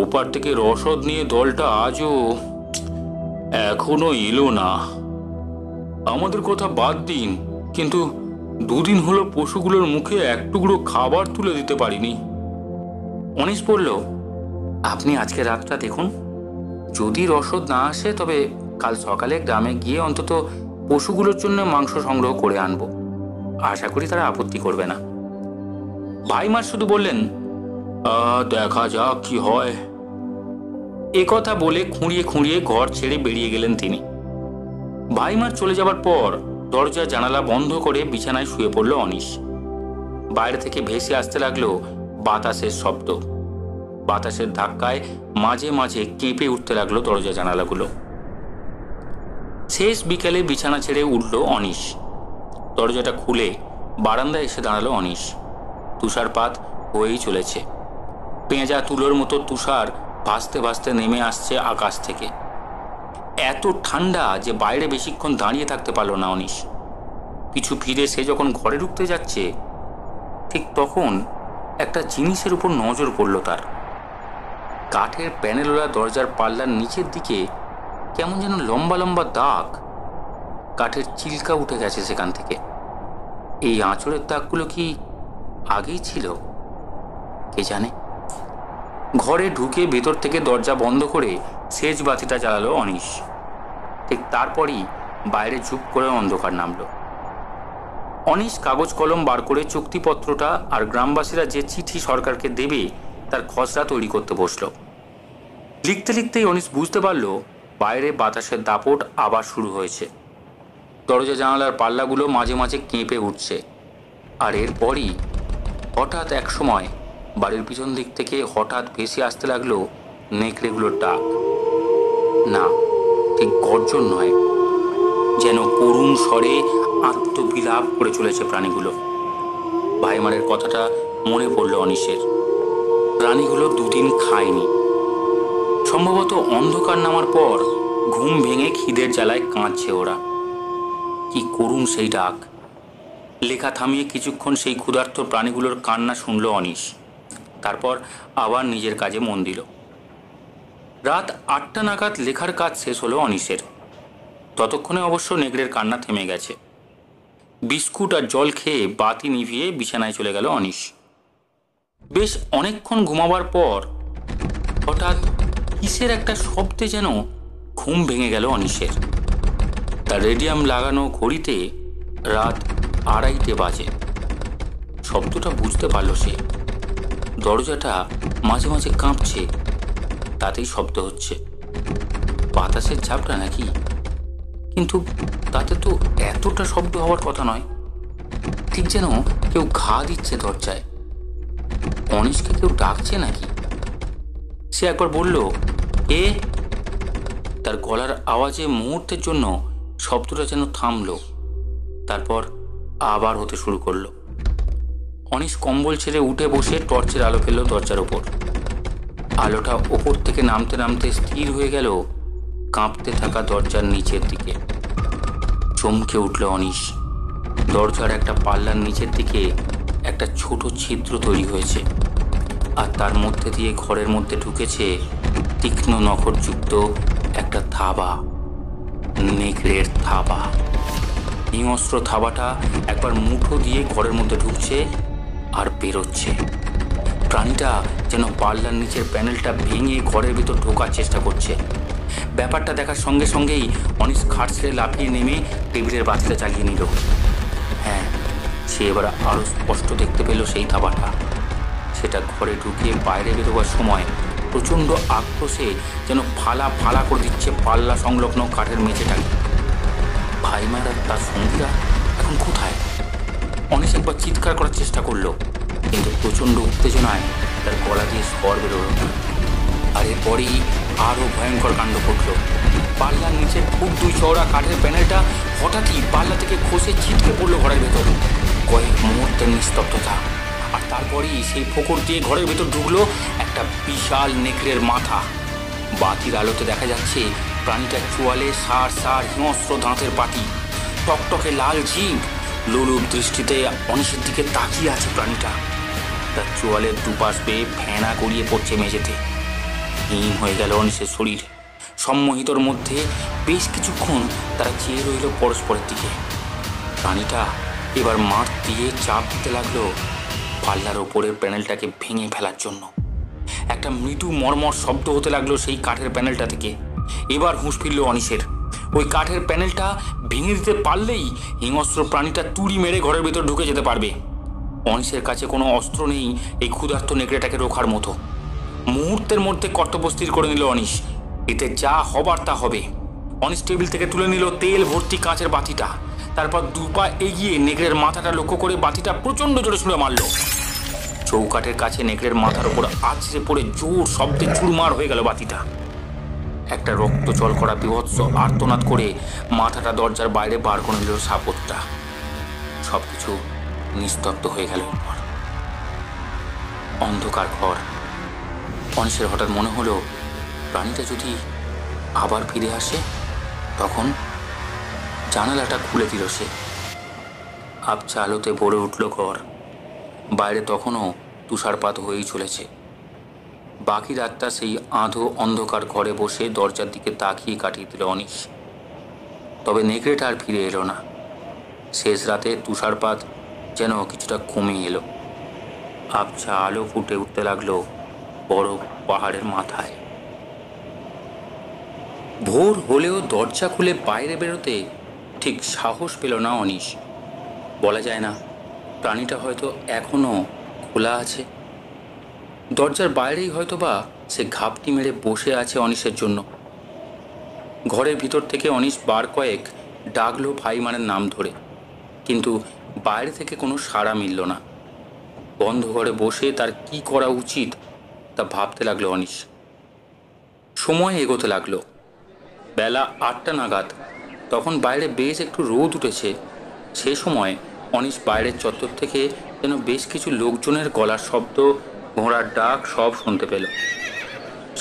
ওপার থেকে রসদ নিয়ে দলটা আজও এখনো এলো না। আমাদের কথা বাদ দিন, কিন্তু 2 দিন হলো পশুগুলোর মুখে এক টুকরো খাবার তুলে দিতে পারিনি। অনিশ বলল, আপনি আজকে রাতটা দেখুন, যদি রসদ না আসে তবে কাল সকালে গ্রামে গিয়ে অন্তত পশুগুলোর জন্য মাংস সংগ্রহ করে আনবো। আশা করি তারা আপত্তি করবে না। ভাইমার শুধু বললেন, দেখা যাক কি হয়। একথা বলে খুঁড়িয়ে খুঁড়িয়ে ঘর ছেড়ে বেরিয়ে গেলেন তিনি। ভাইমার চলে যাবার পর দরজা জানালা বন্ধ করে বিছানায় শুয়ে পড়ল অনিশ। বাইরে থেকে ভেসে আসতে লাগলো বাতাসের শব্দ। বাতাসের ধাক্কায় মাঝে মাঝে কেঁপে উঠতে লাগলো দরজা জানালাগুলো। শেষ বিকেলে বিছানা ছেড়ে উঠল অনিশ। দরজাটা খুলে বারান্দায় এসে দাঁড়ালো অনিশ। তুষারপাত হয়েই চলেছে। পেঁজা তুলোর মতো তুষার ভাসতে ভাসতে নেমে আসছে আকাশ থেকে। এত ঠান্ডা যে বাইরে বেশিক্ষণ দাঁড়িয়ে থাকতে পারল না অনিশ। পিছু ফিরে সে যখন ঘরে ঢুকতে যাচ্ছে, ঠিক তখন একটা জিনিসের উপর নজর পড়ল তার। কাঠের প্যানেলোলা দরজার পাল্লার নিচের দিকে কেমন যেন লম্বা লম্বা দাগ। কাঠের চিল্কা উঠে গেছে সেখান থেকে। এই আঁচড়ের দাগগুলো কি আগেই ছিল? কে জানে। ঘরে ঢুকে ভেতর থেকে দরজা বন্ধ করে সেজ বাতিটা জ্বালালো অনিশ। ঠিক তারপরই বাইরে চুপ করে অন্ধকার নামলো। অনিশ কাগজ কলম বার করে চুক্তিপত্রটা আর গ্রামবাসীরা যে চিঠি সরকারকে দেবে তার খসড়া তৈরি করতে বসলো। লিখতে লিখতেই অনিশ বুঝতে পারল বাইরে বাতাসের দাপট আবার শুরু হয়েছে। দরজা জানালার পাল্লাগুলো মাঝে মাঝে কেঁপে উঠছে। আর এরপরই হঠাৎ এক সময় বাড়ির পিছন দিক থেকে হঠাৎ ভেসে আসতে লাগলো নেকড়েগুলোর ডাক। না, ঠিক গর্জন নয়, যেন করুণ স্বরে আত্মবিলাপ করে চলেছে প্রাণীগুলো। ভাইমারের কথাটা মনে পড়ল অনিশের। প্রাণীগুলো 2 দিন খায়নি। সম্ভবত অন্ধকার নামার পর ঘুম ভেঙে খিদের জ্বালায় কাঁদছে ওরা। কি করুণ সেই ডাক! লেখা থামিয়ে কিছুক্ষণ সেই ক্ষুধার্ত প্রাণীগুলোর কান্না শুনল অনিশ। তারপর আবার নিজের কাজে মন দিল। রাত 8টা নাগাদ লেখার কাজ শেষ হলো অনিশের। ততক্ষণে অবশ্য নেকড়ের কান্না থেমে গেছে। বিস্কুট আর জল খেয়ে বাতি নিভিয়ে বিছানায় চলে গেল অনিশ। বেশ অনেকক্ষণ ঘুমাবার পর হঠাৎ কিসের একটা শব্দে যেন ঘুম ভেঙে গেল অনিশের। তার রেডিয়াম লাগানো ঘড়িতে রাত 2:30 বাজে। শব্দটা বুঝতে পারল সে। দরজাটা মাঝে মাঝে কাঁপছে, তাতেই শব্দ হচ্ছে। বাতাসের ঝাপটা নাকি? কিন্তু তাতে তো এতটা শব্দ হওয়ার কথা নয়। ঠিক যেন কেউ ঘা দিচ্ছে দরজায়। অনিশকে কেউ ডাকছে নাকি? সে একবার বলল, এ। তার গলার আওয়াজে মুহূর্তের জন্য শব্দটা যেন থামলো, তারপর আবার হতে শুরু করলো। অনিশ কম্বল ছেড়ে উঠে বসে টর্চের আলো ফেলল দরজার ওপর। আলোটা ওপর থেকে নামতে নামতে স্থির হয়ে গেল কাঁপতে থাকা দরজার নিচের দিকে। চমকে উঠল অনিশ। দরজার একটা পাল্লার নিচের দিকে একটা ছোট ছিদ্র তৈরি হয়েছে, আর তার মধ্যে দিয়ে ঘরের মধ্যে ঢুকেছে তীক্ষ্ণ নখরযুক্ত একটা থাবা, নেকড়ের থাবা। হিংস্র থাবাটা একবার মুঠো দিয়ে ঘরের মধ্যে ঢুকছে আর বেরোচ্ছে। প্রাণীটা যেন পাল্লার নিচের প্যানেলটা ভেঙে ঘরের ভিতর ঢোকার চেষ্টা করছে। ব্যাপারটা দেখার সঙ্গে সঙ্গেই অনিশ খাট ছেড়ে লাফিয়ে নেমে টেবিলের বাতিটা জ্বালিয়ে নিল। হ্যাঁ, সে এবার আরো স্পষ্ট দেখতে পেল সেই থাবাটা। সেটা ঘরে ঢুকে বাইরে বেরোবার সময় প্রচণ্ড আক্রোশে যেন ফালা ফালা করে দিচ্ছে পাল্লা সংলগ্ন কাঠের মেঝেটাকে। ভাইমার আর তার সঙ্গীরা এখন কোথায়? অনিশ একবার চিৎকার করার চেষ্টা করলো, কিন্তু প্রচণ্ড উত্তেজনায় তার গলা দিয়ে স্বর বেরোল না। আর এরপরেই আরও ভয়ঙ্কর কাণ্ড ঘটল। পাল্লার নিচের খুব 2 চওড়া কাঠের প্যানেলটা হঠাৎই পাল্লা থেকে খসে ছিটকে পড়লো ঘরের ভেতর। কয়েক মুহূর্তের নিস্তব্ধতা, আর তারপরেই সেই ফোকর দিয়ে ঘরের ভেতর ঢুকলো একটা বিশাল নেকড়ের মাথা। বাতির আলোতে দেখা যাচ্ছে প্রাণীটার চোয়ালে সার সার হিংস্র দাঁতের পাটি, টকটকে লাল জিভ, লোলুপ দৃষ্টিতে অনিশের দিকে তাকিয়ে আছে প্রাণীটা। তার চোয়ালের দুপাশ বেয়ে ফেনা গড়িয়ে পড়ছে মেঝেতে। হিম হয়ে গেল অনিশের শরীর। সম্মোহিতর মধ্যে বেশ কিছুক্ষণ তারা চেয়ে রইল পরস্পরের দিকে। প্রাণীটা এবার মাঠ দিয়ে চাপ দিতে লাগলো পাল্লার ওপরের প্যানেলটাকে ভেঙে ফেলার জন্য। একটা মৃদু মর্মর শব্দ হতে লাগলো সেই কাঠের প্যানেলটা থেকে। এবার হুঁশ ফিরল অনিশের। ওই কাঠের প্যানেলটা ভেঙে দিতে পারলেই হিংস্র প্রাণীটা তুড়ি মেরে ঘরের ভেতর ঢুকে যেতে পারবে। অনিশের কাছে কোনো অস্ত্র নেই এই ক্ষুধার্ত নেকড়েটাকে রোখার মতো। মুহূর্তের মধ্যে কর্তব্য স্থির করে নিল অনিশ, এতে যা হবার তা হবে। অনিশ টেবিল থেকে তুলে নিল তেল ভর্তি কাঁচের বাতিটা। তারপর 2 পা এগিয়ে নেকড়ের মাথাটা লক্ষ্য করে বাতিটা প্রচণ্ড জোরে ছুঁড়ে মারল। চৌকাঠের কাছে নেকড়ের মাথার ওপর আছড়ে পড়ে জোর শব্দে চুরমার হয়ে গেল বাতিটা। একটা রক্ত জল করা বিভৎস আর্তনাদ করে মাথাটা দরজার বাইরে বার করে নিল সাপোর্টটা। সবকিছু নিস্তব্ধ হয়ে গেল। অন্ধকার ঘর। অনিশের হঠাৎ মনে হলো প্রাণীটা যদি আবার ফিরে আসে তখন। জানালাটা খুলে দিল সে। আবছা আলোতে ভরে উঠল ঘর। বাইরে তখনও তুষারপাত হয়েই চলেছে। বাকি রাতটা সেই আধো অন্ধকার ঘরে বসে দরজার দিকে তাকিয়ে কাটিয়ে দিল অনিশ। তবে নেকড়েটা আর ফিরে এলো না। শেষ রাতে তুষারপাত যেন কিছুটা কমে এলো। আবছা আলো ফুটে উঠতে লাগলো বড় পাহাড়ের মাথায়। ভোর হলেও দরজা খুলে বাইরে বেরোতে ঠিক সাহস পেল না অনিশ। বলা যায় না, প্রাণীটা হয়তো এখনো খোলা আছে। দরজার বাইরেই হয়তো বা সে ঘাপটি মেরে বসে আছে অনিশের জন্য। ঘরের ভিতর থেকে অনিশ বার কয়েক ডাকলো ভাইমানের নাম ধরে, কিন্তু বাইরে থেকে কোনো সাড়া মিলল না। বন্ধ ঘরে বসে তার কি করা উচিত তা ভাবতে লাগলো অনিশ। সময় এগোতে লাগলো। বেলা 8টা নাগাদ, তখন বাইরে বেশ একটু রোদ উঠেছে। সে সময় অনিশ বাইরের চত্বর থেকে যেন বেশ কিছু লোকজনের গলার শব্দ, ঘোড়ার ডাক সব শুনতে পেল।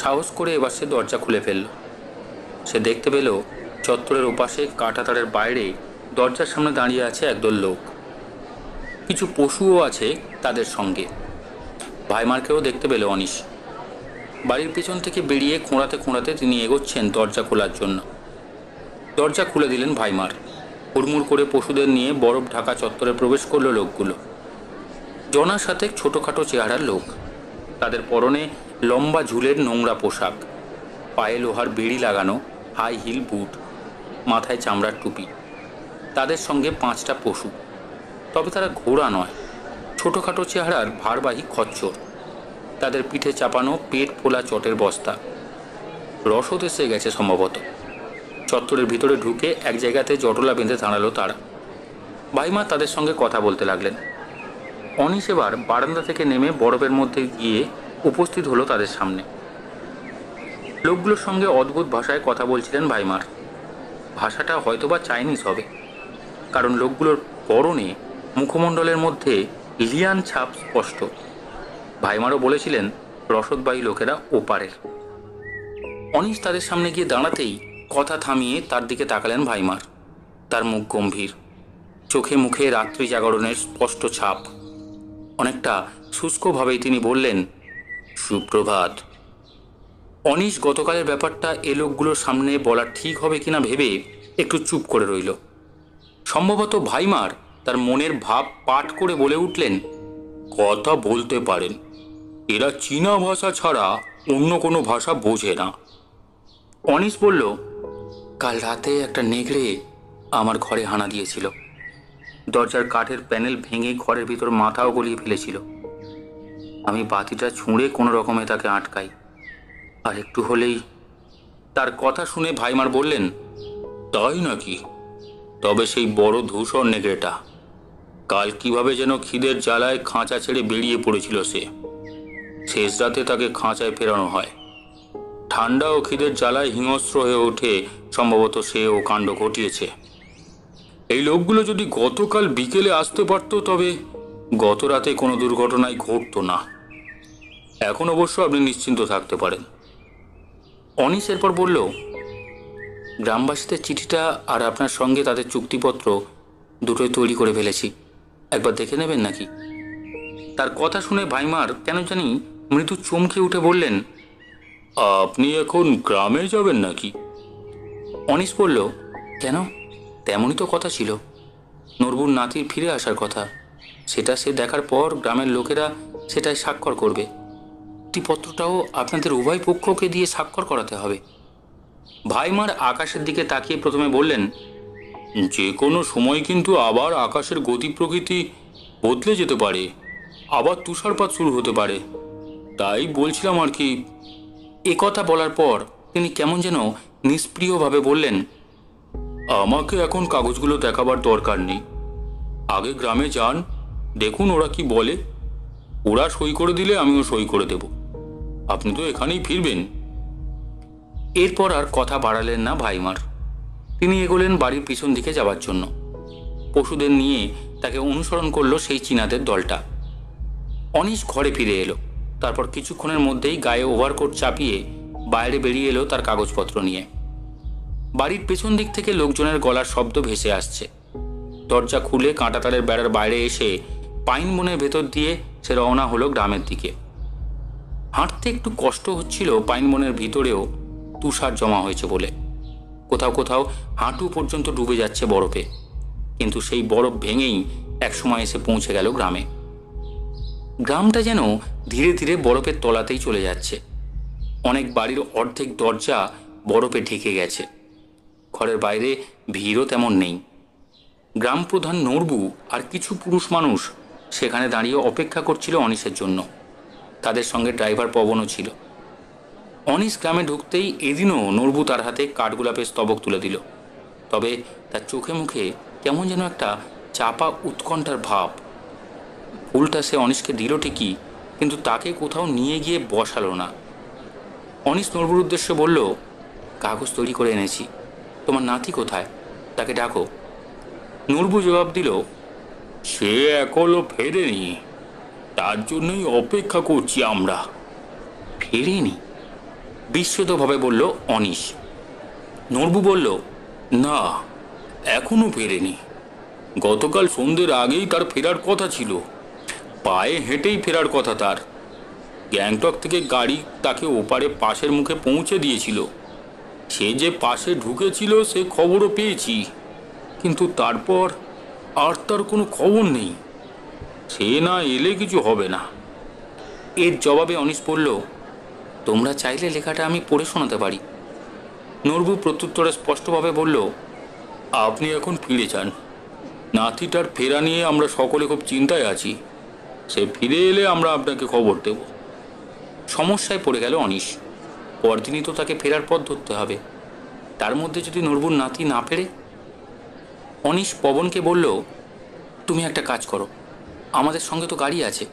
সাহস করে এবার সে দরজা খুলে ফেলল। সে দেখতে পেল চত্বরের ওপাশে কাঁটাতারের বাইরে দরজার সামনে দাঁড়িয়ে আছে একদল লোক। কিছু পশুও আছে তাদের সঙ্গে। ভাইমারকেও দেখতে পেল অনিশ। বাড়ির পেছন থেকে বেরিয়ে খোঁড়াতে খোঁড়াতে তিনি এগোচ্ছেন দরজা খোলার জন্য। দরজা খুলে দিলেন ভাইমার। হুড়মুড় করে পশুদের নিয়ে বরফ ঢাকা চত্বরে প্রবেশ করলো লোকগুলো। জনার সাথে ছোটোখাটো চেহারার লোক। তাদের পরনে লম্বা ঝুলের নোংরা পোশাক, পায়ে লোহার বেড়ি লাগানো হাই হিল বুট, মাথায় চামড়ার টুপি। তাদের সঙ্গে 5টা পশু, তবে তারা ঘোড়া নয়, ছোটোখাটো চেহারার ভারবাহী খচ্চর। তাদের পিঠে চাপানো পেট ফোলা চটের বস্তা। রসদ এসে গেছে সম্ভবত। চত্বরের ভিতরে ঢুকে এক জায়গাতে জটলা বেঁধে দাঁড়ালো তারা। ভাইমা তাদের সঙ্গে কথা বলতে লাগলেন। অনিশ এবার বারান্দা থেকে নেমে বরফের মধ্যে গিয়ে উপস্থিত হলো তাদের সামনে। লোকগুলোর সঙ্গে অদ্ভুত ভাষায় কথা বলছিলেন ভাইমার। ভাষাটা হয়তোবা চাইনিজ হবে, কারণ লোকগুলোর পরনে মুখমণ্ডলের মধ্যে লিয়ান ছাপ স্পষ্ট। ভাইমারও বলেছিলেন রসদবাহী লোকেরা ওপারের। অনিশ তাদের সামনে গিয়ে দাঁড়াতেই কথা থামিয়ে তার দিকে তাকালেন ভাইমার। তার মুখ গম্ভীর, চোখে মুখে রাত্রি জাগরণের স্পষ্ট ছাপ। অনেকটা শুষ্কভাবেই তিনি বললেন, সুপ্রভাত। অনিশ গতকালের ব্যাপারটা এ লোকগুলোর সামনে বলা ঠিক হবে কিনা ভেবে একটু চুপ করে রইল। সম্ভবত ভাইমার তার মনের ভাব পাঠ করে বলে উঠলেন, কথা বলতে পারেন, এরা চীনা ভাষা ছাড়া অন্য কোনো ভাষা বোঝে না। অনিশ বলল, কাল রাতে একটা নেগড়ে আমার ঘরে হানা দিয়েছিল। দরজার কাঠের প্যানেল ভেঙে ঘরের ভিতর মাথাও গলিয়ে ফেলেছিল। আমি বাতিটা ছুঁড়ে কোনো রকমে তাকে আটকাই, আর একটু হলেই। তার কথা শুনে ভাইমার বললেন, তাই নাকি? তবে সেই বড় ধূসর নেগড়েটা কাল কিভাবে যেন খিদের জ্বালায় খাঁচা ছেড়ে বেরিয়ে পড়েছিল। শেষ রাতে তাকে খাঁচায় ফেরানো হয়। ঠান্ডা ও খিদের জ্বালায় হিংস্র হয়ে ওঠে, সম্ভবত সেও কাণ্ড ঘটিয়েছে। এই লোকগুলো যদি গতকাল বিকেলে আসতে পারত, তবে গত রাতে কোনো দুর্ঘটনাই ঘটতো না। এখন অবশ্য আপনি নিশ্চিন্ত থাকতে পারেন। অনিশ এরপর বলল, গ্রামবাসীদের চিঠিটা আর আপনার সঙ্গে তাদের চুক্তিপত্র দুটোই তৈরি করে ফেলেছি, একবার দেখে নেবেন নাকি? তার কথা শুনে ভাইমার কেন জানি মৃদু চমকে উঠে বললেন, আপনি এখন গ্রামে যাবেন নাকি? অনিশ বলল, কেন? তেমনই তো কথা ছিল। নরবুর নাতির ফিরে আসার কথা, সেটা সে দেখার পর গ্রামের লোকেরা সেটাই স্বাক্ষর করবে। চুক্তিপত্রটাও আপনাদের উভয় পক্ষকে দিয়ে স্বাক্ষর করাতে হবে। ভাইমার আকাশের দিকে তাকিয়ে প্রথমে বললেন, যে কোনো সময় কিন্তু আবার আকাশের গতি প্রকৃতি বদলে যেতে পারে, আবার তুষারপাত শুরু হতে পারে, তাই বলছিলাম আর কি। এ কথা বলার পর তিনি কেমন যেন নিষ্প্রিয়ভাবে বললেন, আমাকে এখন কাগজগুলো দেখাবার দরকার নেই। আগে গ্রামে যান, দেখুন ওরা কি বলে। ওরা সই করে দিলে আমিও সই করে দেব। আপনি তো এখানেই ফিরবেন। এরপর আর কথা বাড়ালেন না ভাইমার। তিনি এগোলেন বাড়ির পিছন দিকে যাওয়ার জন্য। পশুদের নিয়ে তাকে অনুসরণ করলো সেই চীনাদের দলটা। অনিশ ঘরে ফিরে এলো। তারপর কিছুক্ষণের মধ্যেই গায়ে ওভারকোট চাপিয়ে বাইরে বেরিয়ে এলো তার কাগজপত্র নিয়ে। বাড়ির পেছন দিক থেকে লোকজনের গলার শব্দ ভেসে আসছে। দরজা খুলে কাঁটাতারের বেড়ার বাইরে এসে পাইন বনের ভেতর দিয়ে সে রওনা হলো গ্রামের দিকে। হাঁটতে একটু কষ্ট হচ্ছিল পাইন বনের ভিতরেও তুষার জমা হয়েছে বলে। কোথাও কোথাও হাঁটু পর্যন্ত ডুবে যাচ্ছে বরফে, কিন্তু সেই বরফ ভেঙেই একসময় এসে পৌঁছে গেল গ্রামে। গ্রামটা যেন ধীরে ধীরে বরফের তলাতেই চলে যাচ্ছে। অনেক বাড়ির অর্ধেক দরজা বরফে ঢেকে গেছে। ঘরের বাইরে ভিড়ও তেমন নেই। গ্রাম প্রধান নরবু আর কিছু পুরুষ মানুষ সেখানে দাঁড়িয়ে অপেক্ষা করছিল অনিশের জন্য। তাদের সঙ্গে ড্রাইভার পবনও ছিল। অনিশ গ্রামে ঢুকতেই এদিনও নরবু তার হাতে কাঠগোলাপের স্তবক তুলে দিল। তবে তার চোখে মুখে কেমন যেন একটা চাপা উৎকণ্ঠার ভাব। ফুলটা সে অনিশকে দিল ঠিকই, কিন্তু তাকে কোথাও নিয়ে গিয়ে বসালো না। অনিশ নরবুর উদ্দেশ্যে বলল, কাগজ তৈরি করে এনেছি, তোমার নাতি কোথায়? তাকে ডাকো। নরবু জবাব দিল, সে এখনো ফেরেনি, তার জন্যই অপেক্ষা করছি আমরা। ফেরেনি? বিস্মিতভাবে বলল অনিশ। নরবু বলল, না, এখনো ফেরেনি। গতকাল সন্ধ্যের আগেই তার ফেরার কথা ছিল। পায়ে হেঁটেই ফেরার কথা তার। গ্যাংটক থেকে গাড়ি তাকে ওপারে পাশের মুখে পৌঁছে দিয়েছিল। সে যে পাশে ঢুকেছিল সে খবরও পেয়েছি, কিন্তু তারপর আর তার কোনো খবর নেই। সে না এলে কিছু হবে না। এর জবাবে অনিশ বলল, তোমরা চাইলে লেখাটা আমি পড়ে শোনাতে পারি। নরবু প্রত্যুত্তরে স্পষ্টভাবে বলল, আপনি এখন ফিরে যান। নাতিটার ফেরা নিয়ে আমরা সকলে খুব চিন্তায় আছি। সে ফিরে এলে আমরা আপনাকে খবর দেব। সমস্যায় পড়ে গেল অনিশ। পরদিনই তো তাকে ফেরার পথ ধরতে হবে। তার মধ্যে যদি নরবুর নাতি না ফেরে? অনিশ পবনকে বলল, তুমি একটা কাজ করো, আমাদের সঙ্গে তো গাড়ি আছে,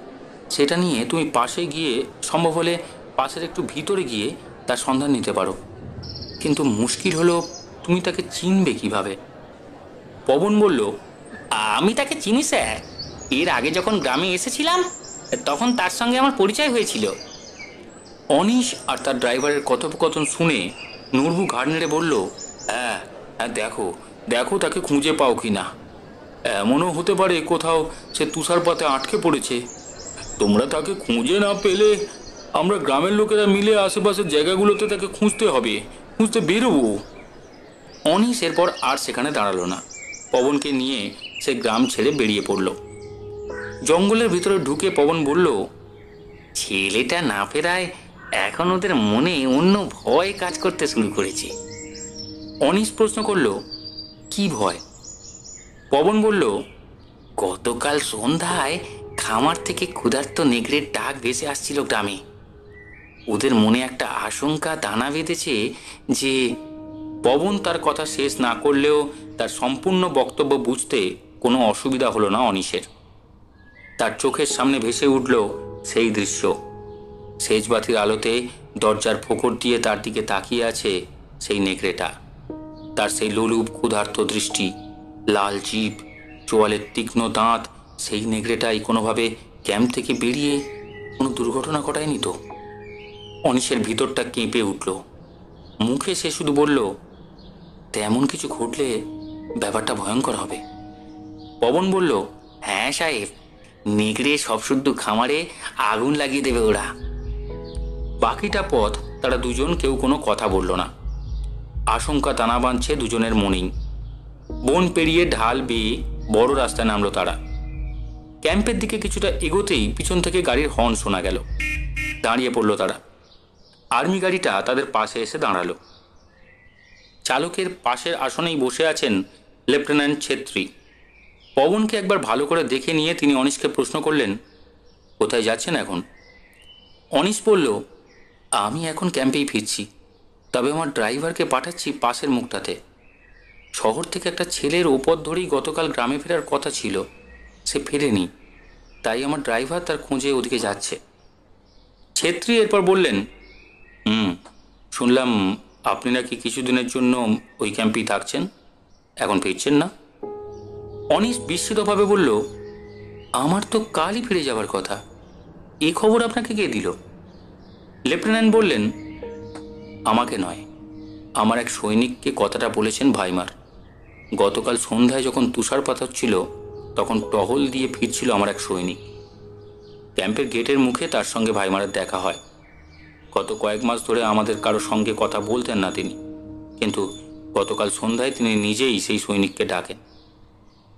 সেটা নিয়ে তুমি পাশে গিয়ে, সম্ভব হলে পাশের একটু ভিতরে গিয়ে তার সন্ধান নিতে পারো। কিন্তু মুশকিল হলো, তুমি তাকে চিনবে কিভাবে? পবন বলল, আমি তাকে চিনি স্যার। এর আগে যখন গ্রামে এসেছিলাম তখন তার সঙ্গে আমার পরিচয় হয়েছিল। অনিশ আর তার ড্রাইভারের কথোপকথন শুনে নরবু ঘাড় নেড়ে বলল, হ্যাঁ হ্যাঁ, দেখো দেখো তাকে খুঁজে পাও কি না। এমনও হতে পারে কোথাও সে তুষারপাতে আটকে পড়েছে। তোমরা তাকে খুঁজে না পেলে আমরা গ্রামের লোকেরা মিলে আশেপাশের জায়গাগুলোতে তাকে খুঁজতে বেরোবো। অনিশ এরপর আর সেখানে দাঁড়ালো না। পবনকে নিয়ে সে গ্রাম ছেড়ে বেরিয়ে পড়ল। জঙ্গলের ভিতরে ঢুকে পবন বলল, ছেলেটা না ফেরায় এখন ওদের মনে অন্য ভয় কাজ করতে শুরু করেছে। অনিশ প্রশ্ন করল, কি ভয়? পবন বলল, গতকাল সন্ধ্যায় খামার থেকে ক্ষুধার্ত নেকড়ের ডাক ভেসে আসছিল গ্রামে। ওদের মনে একটা আশঙ্কা দানা বেঁধেছে যে... পবন তার কথা শেষ না করলেও তার সম্পূর্ণ বক্তব্য বুঝতে কোনো অসুবিধা হলো না অনিশের। তার চোখের সামনে ভেসে উঠল সেই দৃশ্য। সেজবাতির আলোতে দরজার ফোকর দিয়ে তার দিকে তাকিয়ে আছে সেই নেকড়েটা। তার সেই লোলুপ ক্ষুধার্ত দৃষ্টি, লাল জিভ, চোয়ালের তীক্ষ্ণ দাঁত। সেই নেকড়েটাই কোনোভাবে ক্যাম্প থেকে বেরিয়ে কোনো দুর্ঘটনা ঘটায়নি তো? অনিশের ভিতরটা কেঁপে উঠল। মুখে সে শুধু বলল, তেমন কিছু ঘটলে ব্যাপারটা ভয়ঙ্কর হবে। পবন বলল, হ্যাঁ সাহেব, নেকড়ে সব শুদ্ধ খামারে আগুন লাগিয়ে দেবে ওরা। বাকিটা পথ তারা দুজন কেউ কোনো কথা বলল না। আশঙ্কা দানা বাঁধছে দুজনের মনেই। বন পেরিয়ে ঢাল বেয়ে বড় রাস্তায় নামলো তারা। ক্যাম্পের দিকে কিছুটা এগোতেই পিছন থেকে গাড়ির হর্ন শোনা গেল। দাঁড়িয়ে পড়ল তারা। আর্মি গাড়িটা তাদের পাশে এসে দাঁড়ালো। চালকের পাশের আসনেই বসে আছেন লেফটেন্যান্ট ছেত্রী। পবনকে একবার ভালো করে দেখে নিয়ে তিনি অনিশকে প্রশ্ন করলেন, কোথায় যাচ্ছেন এখন? অনিশ বলল, আমি এখন ক্যাম্পেই ফিরছি, তবে আমার ড্রাইভারকে পাঠাচ্ছি পাশের মুখটাতে। শহর থেকে একটা ছেলের ওপর ধরেই গতকাল গ্রামে ফেরার কথা ছিল, সে ফেরেনি, তাই আমার ড্রাইভার তার খোঁজে ওদিকে যাচ্ছে। ছেত্রী এরপর বললেন, শুনলাম আপনি নাকি কিছুদিনের জন্য ওই ক্যাম্পেই থাকছেন, এখন ফিরছেন না? অনিশ বিস্মিতভাবে বলল, আমার তো কালই ফিরে যাবার কথা, এই খবর আপনাকে কে দিল? লেফটেন্যান্ট বললেন, আমাকে নয়, আমার এক সৈনিককে কথাটা বলেছেন ভাইমার। গতকাল সন্ধ্যায় যখন তুষারপাত হচ্ছিল তখন টহল দিয়ে ফিরছিল আমার এক সৈনিক। ক্যাম্পের গেটের মুখে তার সঙ্গে ভাইমারের দেখা হয়। গত কয়েক মাস ধরে আমাদের কারো সঙ্গে কথা বলতেন না তিনি, কিন্তু গতকাল সন্ধ্যায় তিনি নিজেই সেই সৈনিককে ডাকেন,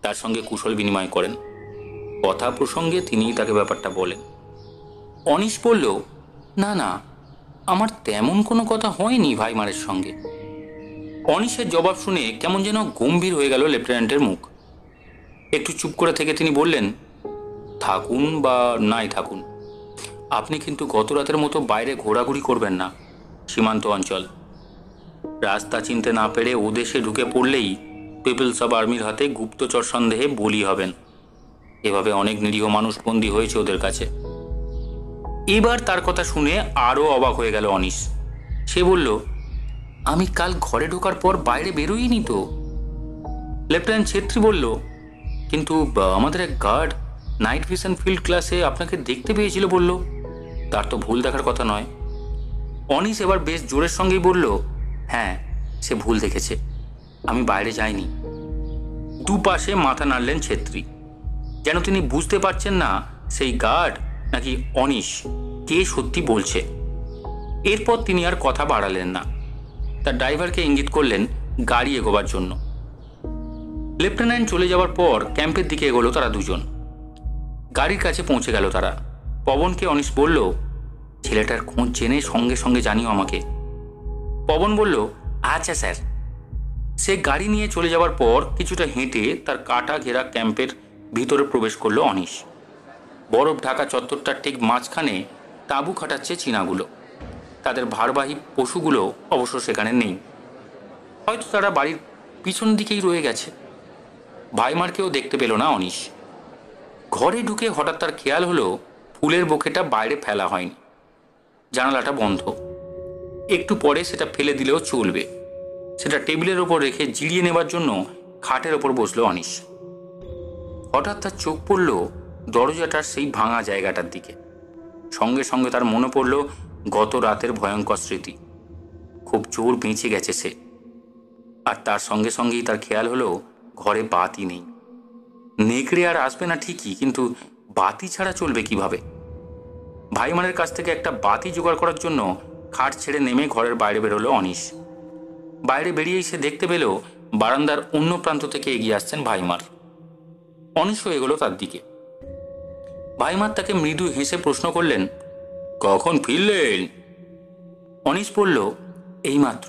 তার সঙ্গে কুশল বিনিময় করেন। কথা প্রসঙ্গে তিনিই তাকে ব্যাপারটা বলেন। অনিশ বলল, না না, আমার তেমন কোনো কথা হয়নি ভাইমারের সঙ্গে। অনিশের জবাব শুনে কেমন যেন গম্ভীর হয়ে গেল লেফটেন্যান্টের মুখ। একটু চুপ করে থেকে তিনি বললেন, থাকুন বা নাই থাকুন, আপনি কিন্তু গত রাতের মতো বাইরে ঘোরাঘুরি করবেন না। সীমান্ত অঞ্চল, রাস্তা চিনতে না পেরে ও দেশে ঢুকে পড়লেই পিপলস অব আর্মির হাতে গুপ্তচর সন্দেহে বলি হবেন। এভাবে অনেক নিরীহ মানুষ বন্দী হয়েছে ওদের কাছে। এবার তার কথা শুনে আরও অবাক হয়ে গেল অনিশ। সে বলল, আমি কাল ঘরে ঢোকার পর বাইরে বেরোইনি তো। লেফটেন্যান্ট ছেত্রী বলল, কিন্তু আমাদের এক গার্ড নাইট ভিশন ফিল্ড ক্লাসে আপনাকে দেখতে পেয়েছিল বলল, তার তো ভুল দেখার কথা নয়। অনিশ এবার বেশ জোরের সঙ্গেই বলল, হ্যাঁ, সে ভুল দেখেছে, আমি বাইরে যাইনি। দুপাশে মাথা নাড়লেন ছেত্রী, যেন তিনি বুঝতে পারছেন না সেই গার্ড নাকি অনিশ কে সত্যি বলছে। এরপর তিনি আর কথা বাড়ালেন না, তার ড্রাইভারকে ইঙ্গিত করলেন গাড়ি এগোবার জন্য। লেফটেন্যান্ট চলে যাওয়ার পর ক্যাম্পের দিকে এগোলো তারা দুজন। গাড়ির কাছে পৌঁছে গেল তারা। পবনকে অনিশ বলল, ছেলেটার খোঁজ জেনে সঙ্গে সঙ্গে জানিও আমাকে। পবন বলল, আচ্ছা স্যার। সে গাড়ি নিয়ে চলে যাওয়ার পর কিছুটা হেঁটে তার কাটা ঘেরা ক্যাম্পের ভিতরে প্রবেশ করলো অনিশ। বরফ ঢাকা চত্বরটার ঠিক মাঝখানে তাঁবু খাটাচ্ছে চীনাগুলো। তাদের ভারবাহী পশুগুলো অবশ্য সেখানে নেই, হয়তো তারা বাড়ির পিছন দিকেই রয়ে গেছে। ভাইমারকেও দেখতে পেল না অনিশ। ঘরে ঢুকে হঠাৎ তার খেয়াল হলো ফুলের বোকেটা বাইরে ফেলা হয়নি, জানালাটা বন্ধ। একটু পরে সেটা ফেলে দিলেও চলবে। সেটা টেবিলের ওপর রেখে জিরিয়ে নেবার জন্য খাটের ওপর বসলো অনিশ। হঠাৎ তার চোখ পড়ল দরজাটার সেই ভাঙা জায়গাটার দিকে। সঙ্গে সঙ্গে তার মনে পড়ল গত রাতের ভয়ঙ্কর স্মৃতি। খুব জোর বেঁচে গেছে সে। আর তার সঙ্গে সঙ্গেই তার খেয়াল হলো ঘরে বাতি নেই। নেকড়ে আর আসবে না ঠিকই, কিন্তু বাতি ছাড়া চলবে কিভাবে? ভাইমারের কাছ থেকে একটা বাতি জোগাড় করার জন্য খাট ছেড়ে নেমে ঘরের বাইরে বেরোলো অনিশ। বাইরে বেরিয়েই সে দেখতে পেল বারান্দার অন্য প্রান্ত থেকে এগিয়ে আসছেন ভাইমার। অনিশও এগোলো তার দিকে। ভাইমার তাকে মৃদু হেসে প্রশ্ন করলেন, কখন ফিরলেন? অনিশ বলল, এইমাত্র।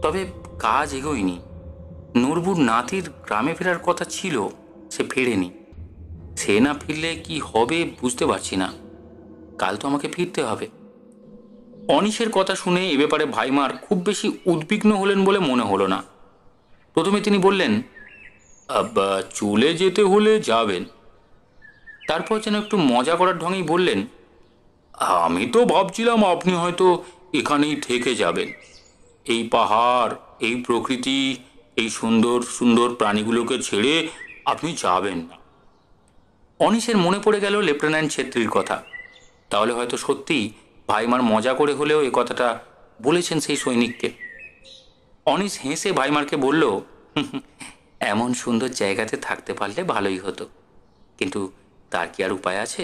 তবে কাজ এগোয়নি। নূরপুর নাতির গ্রামে ফেরার কথা ছিল, সে ফেরেনি। সে না ফিরলে কি হবে বুঝতে পারছি না। কাল তো আমাকে ফিরতে হবে। অনিশের কথা শুনে এ ব্যাপারে ভাইমার খুব বেশি উদ্বিগ্ন হলেন বলে মনে হলো না। প্রথমে তিনি বললেন, চলে যেতে হলে যাবেন। তারপর যেন একটু মজা করার ঢঙেই বললেন, আমি তো ভাবছিলাম আপনি হয়তো এখানেই থেকে যাবেন। এই পাহাড়, এই প্রকৃতি, এই সুন্দর সুন্দর প্রাণীগুলোকে ছেড়ে আপনি যাবেন না। অনিশের মনে পড়ে গেল লেফটেন্যান্ট ছেত্রীর কথা। তাহলে হয়তো সত্যিই ভাইমার মজা করে হলেও এ কথাটা বলেছেন সেই সৈনিককে। অনিশ হেসে ভাইমারকে বলল, এমন সুন্দর জায়গাতে থাকতে পারলে ভালোই হতো, কিন্তু তার কি আর উপায় আছে?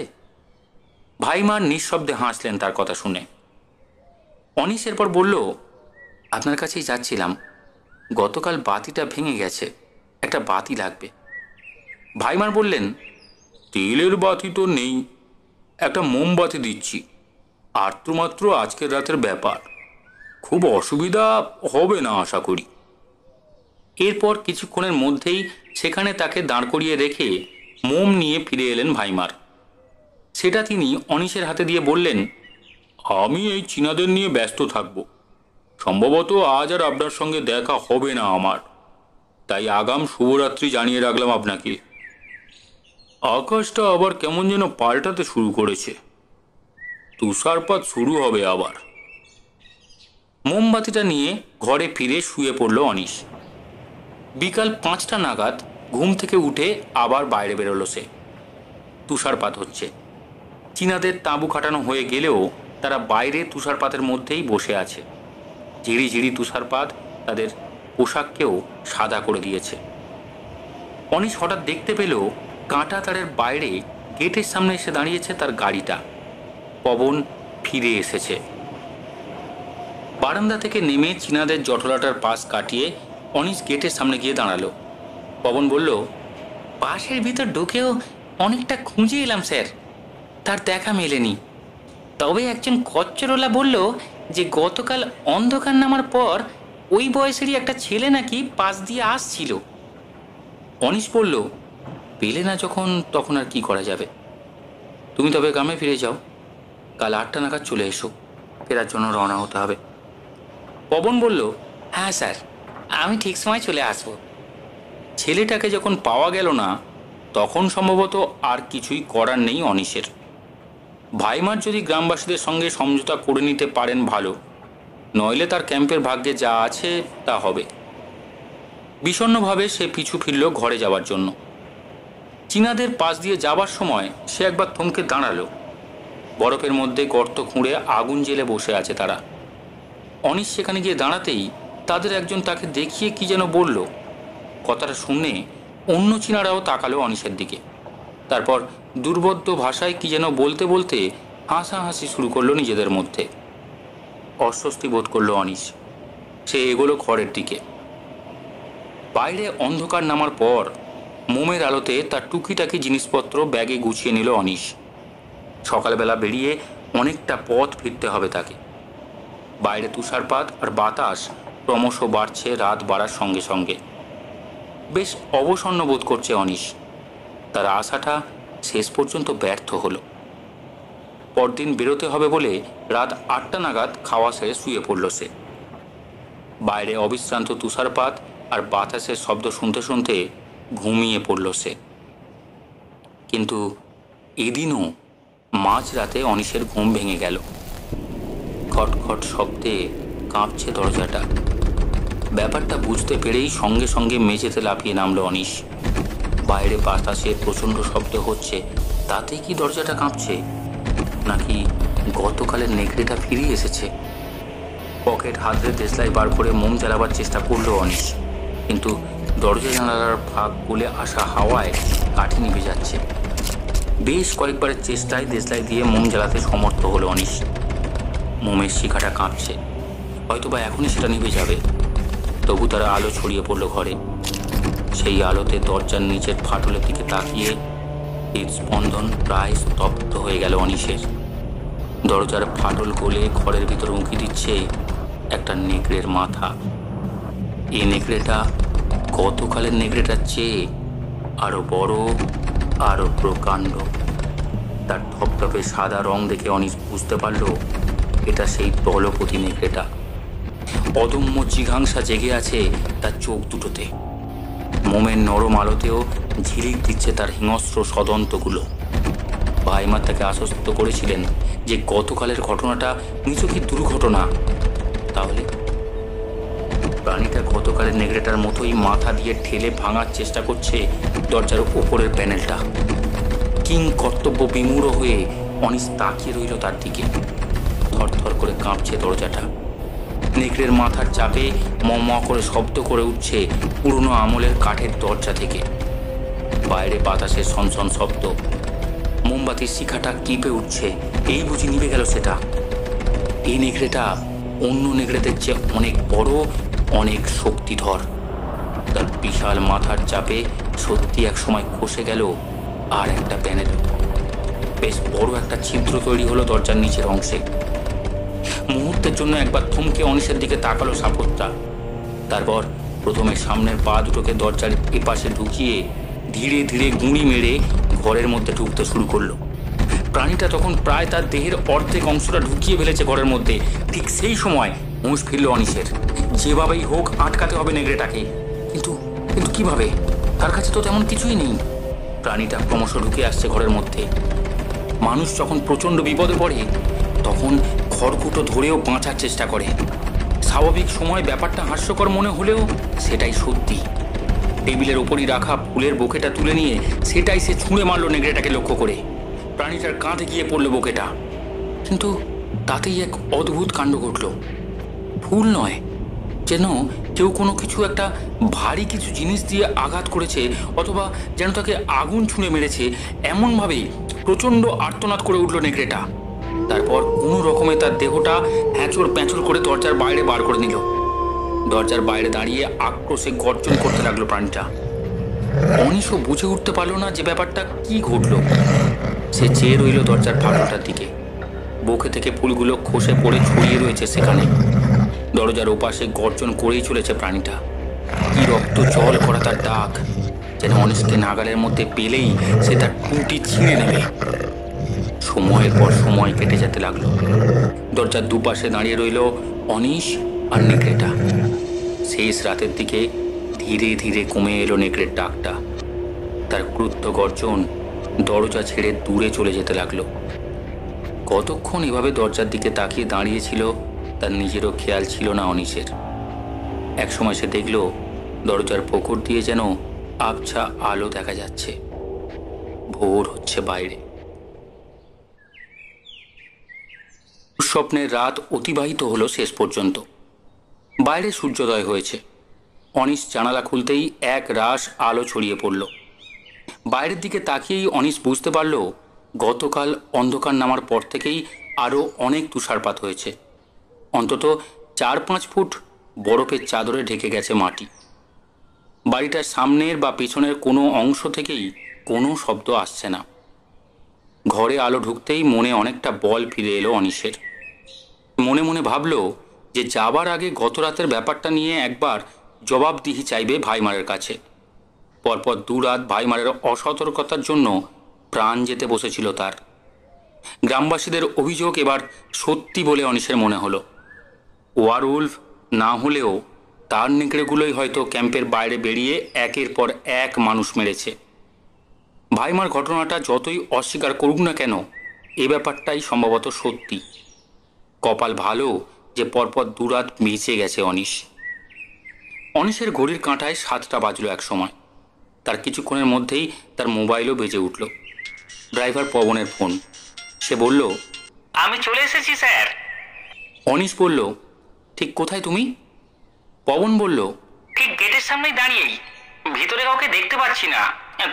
ভাইমার নিঃশব্দে হাসলেন তার কথা শুনে। অনিশ এরপর বলল, আপনার কাছেই যাচ্ছিলাম। গতকাল বাতিটা ভেঙে গেছে, একটা বাতি লাগবে। ভাইমার বললেন, তেলের বাতি তো নেই, একটা মোমবাতি দিচ্ছি। আর তো মাত্র আজকের রাতের ব্যাপার, খুব অসুবিধা হবে না আশা করি। এরপর কিছুক্ষণের মধ্যেই সেখানে তাকে দাঁড় করিয়ে রেখে মোম নিয়ে ফিরে এলেন ভাইমার। সেটা তিনি অনিশের হাতে দিয়ে বললেন, আমি এই চীনাদের নিয়ে ব্যস্ত থাকব। সম্ভবত আজ আর আপনার সঙ্গে দেখা হবে না আমার, তাই আগাম শুভরাত্রি জানিয়ে রাখলাম আপনাকে। আকাশটা আবার কেমন যেন পাল্টাতে শুরু করেছে, তুষারপাত শুরু হবে আবার। মোমবাতিটা নিয়ে ঘরে ফিরে শুয়ে পড়ল অনিশ। বিকাল 5টা নাগাদ ঘুম থেকে উঠে আবার বাইরে বেরোলো সে। তুষারপাত হচ্ছে। চীনাদের তাঁবু খাটানো হয়ে গেলেও তারা বাইরে তুষারপাতের মধ্যেই বসে আছে। ঝিরি ঝিরি তুষারপাত তাদের পোশাককেও সাদা করে দিয়েছে। অনিশ হঠাৎ দেখতে পেল কাঁটা তারের বাইরে গেটের সামনে এসে দাঁড়িয়েছে তার গাড়িটা। পবন ফিরে এসেছে। বারান্দা থেকে নেমে চীনাদের জটলাটার পাশ কাটিয়ে অনিশ গেটের সামনে গিয়ে দাঁড়ালো। পবন বলল, পাশের ভিতর ঢুকেও অনেকটা খুঁজে এলাম স্যার, তার দেখা মেলেনি। তবে একজন কচ্চরওয়ালা বলল যে গতকাল অন্ধকার নামার পর ওই বয়সেরই একটা ছেলে নাকি পাশ দিয়ে আসছিল। অনিশ বলল, পেলে না যখন, তখন আর কি করা যাবে। তুমি তবে গ্রামে ফিরে যাও, কাল 8টা নাগাদ চলে এসো, ফেরার জন্য রওনা হতে হবে। পবন বলল, হ্যাঁ স্যার, আমি ঠিক সময় চলে আসব। ছেলেটাকে যখন পাওয়া গেল না, তখন সম্ভবত আর কিছুই করার নেই অনিশের। ভাইমার যদি গ্রামবাসীদের সঙ্গে সমঝোতা করে নিতে পারেন ভালো, নইলে তার ক্যাম্পের ভাগ্যে যা আছে তা হবে। বিষণ্ণভাবে সে পিছু ফিরল ঘরে যাওয়ার জন্য। চীনাদের পাশ দিয়ে যাবার সময় সে একবার থমকে দাঁড়ালো। বরফের মধ্যে গর্ত খুঁড়ে আগুন জ্বেলে বসে আছে তারা। অনিশ সেখানে গিয়ে দাঁড়াতেই তাদের একজন তাকে দেখিয়ে কি যেন বলল। কথাটা শুনে অন্য চীনারাও তাকালো অনিশের দিকে। তারপর দুর্বোধ্য ভাষায় কি যেন বলতে বলতে হাসাহাসি শুরু করলো নিজেদের মধ্যে। অস্বস্তি বোধ করলো অনিশ। সে এগোলো ঘরের দিকে। বাইরে অন্ধকার নামার পর মোমের আলোতে তার টুকিটাকি জিনিসপত্র ব্যাগে গুছিয়ে নিল অনিশ। সকালবেলা বেরিয়ে অনেকটা পথ ফিরতে হবে তাকে। বাইরে তুষারপাত আর বাতাস ক্রমশ বাড়ছে রাত বাড়ার সঙ্গে সঙ্গে। বেশ অবসন্ন বোধ করছে অনিশ। তার আশাটা শেষ পর্যন্ত ব্যর্থ হলো। পরদিন বেরোতে হবে বলে রাত 8টা নাগাদ খাওয়া সেরে শুয়ে পড়ল সে। বাইরে অবিশ্রান্ত তুষারপাত আর বাতাসের শব্দ শুনতে শুনতে ঘুমিয়ে পড়ল সে। কিন্তু এদিনও মাঝরাতে অনিশের ঘুম ভেঙে গেল। খটখট শব্দে কাঁপছে দরজাটা। ব্যাপারটা বুঝতে পেরেই সঙ্গে সঙ্গে মেঝেতে লাফিয়ে নামলো অনিশ। বাইরে বাতাসে প্রচণ্ড শব্দ হচ্ছে, তাতে কি দরজাটা কাঁপছে? নাকি গতকালের নেকড়েটা ফিরে এসেছে? পকেট হাতে দেশলাই বার করে মোম জ্বালাবার চেষ্টা করলো অনিশ, কিন্তু দরজা জানালার ফাঁক গলে আসা হাওয়ায় কাঠি নিভে যাচ্ছে। বেশ কয়েকবারের চেষ্টায় দেশলাই দিয়ে মোম জ্বালাতে সমর্থ হলো অনিশ। মোমের শিখাটা কাঁপছে, হয়তোবা এখনই সেটা নিভে যাবে। তবু তারা আলো ছড়িয়ে পড়ল ঘরে। সেই আলোতে দরজার নিচের ফাটলের দিকে তাকিয়ে হৃদস্পন্দন প্রায় স্তব্ধ হয়ে গেল অনিশের। দরজার ফাটল গলে ঘরের ভিতর উঁকি দিচ্ছে একটা নেকড়ের মাথা। এই নেকড়েটা গতকালের নেকড়েটার চেয়ে আরো বড়, আরো প্রকাণ্ড। তার ধপধপে সাদা রং দেখে অনিশ বুঝতে পারল এটা সেই দলপতি নেকড়েটা। অদম্য জিঘাংসা জেগে আছে তার চোখ দুটোতে। মোমের নরম আলোতেও ঝিলিক দিচ্ছে তার হিংস্র সদন্তগুলো। ভাইমা তাকে আশ্বস্ত করেছিলেন যে গতকালের ঘটনাটা নিছকই দুর্ঘটনা। তাহলে প্রাণীটা গতকালের নেকড়েটার মতোই মাথা দিয়ে ঠেলে ভাঙার চেষ্টা করছে দরজার ওপরের প্যানেলটা। কিং কর্তব্য বিমূঢ় হয়ে অনিশ তাকিয়ে রইল তার দিকে। থরথর করে কাঁপছে দরজাটা। নেকড়ের মাথার চাপে ম করে শব্দ করে উঠছে পুরনো আমলের কাঠের দরজা থেকে। বাইরে বাতাসের সনসন শব্দ। মোমবাতির শিখাটা কিপে উঠছে। এই বুঝি নিভে গেল সেটা। এই নেকড়েটা অন্য নেকড়েদের চেয়ে অনেক বড়, অনেক শক্তিধর। তার বিশাল মাথার চাপে সত্যি এক সময় খসে গেল আর একটা প্যানেল। বেশ বড় একটা ছিদ্র তৈরি হলো দরজার নিচের অংশে। মুহূর্তের জন্য একবার থমকে অনিশের দিকে তাকালো সাপোর্টটা। তারপর প্রথমে সামনের পা দুটোকে দরজার এপাশে ঢুকিয়ে ধীরে ধীরে গুঁড়ি মেরে ঘরের মধ্যে ঢুকতে শুরু করলো। প্রাণীটা তখন প্রায় তার দেহের অর্ধেক অংশটা ঢুকিয়ে ফেলেছে ঘরের মধ্যে। ঠিক সেই সময় হুঁশ ফিরল অনিশের। যেভাবেই হোক আটকাতে হবে নেকড়েটাকে। কিন্তু কিন্তু কিভাবে? তার কাছে তো তেমন কিছুই নেই। প্রাণীটা ক্রমশ ঢুকে আসছে ঘরের মধ্যে। মানুষ যখন প্রচণ্ড বিপদে পড়ে তখন খড়কুটো ধরেও বাঁচার চেষ্টা করে। স্বাভাবিক সময় ব্যাপারটা হাস্যকর মনে হলেও সেটাই সত্যি। টেবিলের ওপরই রাখা ফুলের বোকেটা তুলে নিয়ে সেটাই সে ছুঁড়ে মারল নেকড়েটাকে লক্ষ্য করে। প্রাণীটার কাঁধে গিয়ে পড়ল বোকেটা। কিন্তু তাতেই এক অদ্ভুত কাণ্ড ঘটল। ফুল নয়, যেন কেউ কোনো কিছু একটা ভারী কিছু জিনিস দিয়ে আঘাত করেছে, অথবা যেন তাকে আগুন ছুঁড়ে মেরেছে। এমনভাবেই প্রচণ্ড আর্তনাদ করে উঠল নেকড়েটা। তারপর কোনো রকমে তার দেহটা হ্যাঁচড় প্যাঁচড় করে দরজার বাইরে বার করে নিল। দরজার বাইরে দাঁড়িয়ে আক্রোশে গর্জন করতে লাগলো প্রাণীটা। অনিশও বুঝে উঠতে পারল না যে ব্যাপারটা কি ঘটল। সে চেয়ে রইল দরজার ফাটলটার দিকে। বুকে থেকে ফুলগুলো খসে পড়ে ছড়িয়ে রয়েছে সেখানে। দরজার ওপাশে গর্জন করেই চলেছে প্রাণীটা। কি রক্ত জল করা তার ডাক, যেন অনিশকে নাগালের মধ্যে পেলেই সে তার টুটি ছিঁড়ে নেবে। সময়ের পর সময় কেটে যেতে লাগলো। দরজার দুপাশে দাঁড়িয়ে রইল অনিশ আর নেকড়েটা। শেষ রাতের দিকে ধীরে ধীরে কমে এলো নেকড়ের ডাকটা। তার ক্রুদ্ধ গর্জন দরজা ছেড়ে দূরে চলে যেতে লাগলো। কতক্ষণ এভাবে দরজার দিকে তাকিয়ে দাঁড়িয়েছিল তার নিজেরও খেয়াল ছিল না অনিশের। একসময় সে দেখল দরজার পুকুর দিয়ে যেন আবছা আলো দেখা যাচ্ছে। ভোর হচ্ছে বাইরে। স্বপ্নের রাত অতিবাহিত হলো শেষ পর্যন্ত। বাইরে সূর্যোদয় হয়েছে। অনিশ জানালা খুলতেই এক রাশ আলো ছড়িয়ে পড়ল। বাইরের দিকে তাকিয়েই অনিশ বুঝতে পারল গতকাল অন্ধকার নামার পর থেকেই আরও অনেক তুষারপাত হয়েছে। অন্তত 4-5 ফুট বরফের চাদরে ঢেকে গেছে মাটি। বাড়িটার সামনের বা পিছনের কোনো অংশ থেকেই কোনো শব্দ আসছে না। ঘরে আলো ঢুকতেই মনে অনেকটা বল ফিরে এলো অনিশের। মনে মনে ভাবল যে যাবার আগে গত রাতের ব্যাপারটা নিয়ে একবার জবাবদিহি চাইবে ভাইমারের কাছে। পরপর 2 রাত ভাইমারের অসতর্কতার জন্য প্রাণ যেতে বসেছিল তার। গ্রামবাসীদের অভিযোগ এবার সত্যি বলে অনিশের মনে হলো। ওয়ারউলফ না হলেও তার নেকড়েগুলোই হয়তো ক্যাম্পের বাইরে বেরিয়ে একের পর এক মানুষ মেরেছে। ভাইমার ঘটনাটা যতই অস্বীকার করুক না কেন, এ ব্যাপারটাই সম্ভবত সত্যি। কপাল ভালো যে পরপর 2 রাত বেঁচে গেছে অনিশ। অনিশের ঘড়ির কাঁটায় 7টা বাজলো এক সময়। তার কিছুক্ষণের মধ্যেই তার মোবাইলও বেজে উঠল। Driver পবনের phone. সে বলল, আমি চলে এসেছি স্যার। অনিশ বলল, ঠিক কোথায় তুমি? পবন বলল, ঠিক গেটের সামনেই দাঁড়িয়েই। ভিতরে কাউকে দেখতে পাচ্ছি না।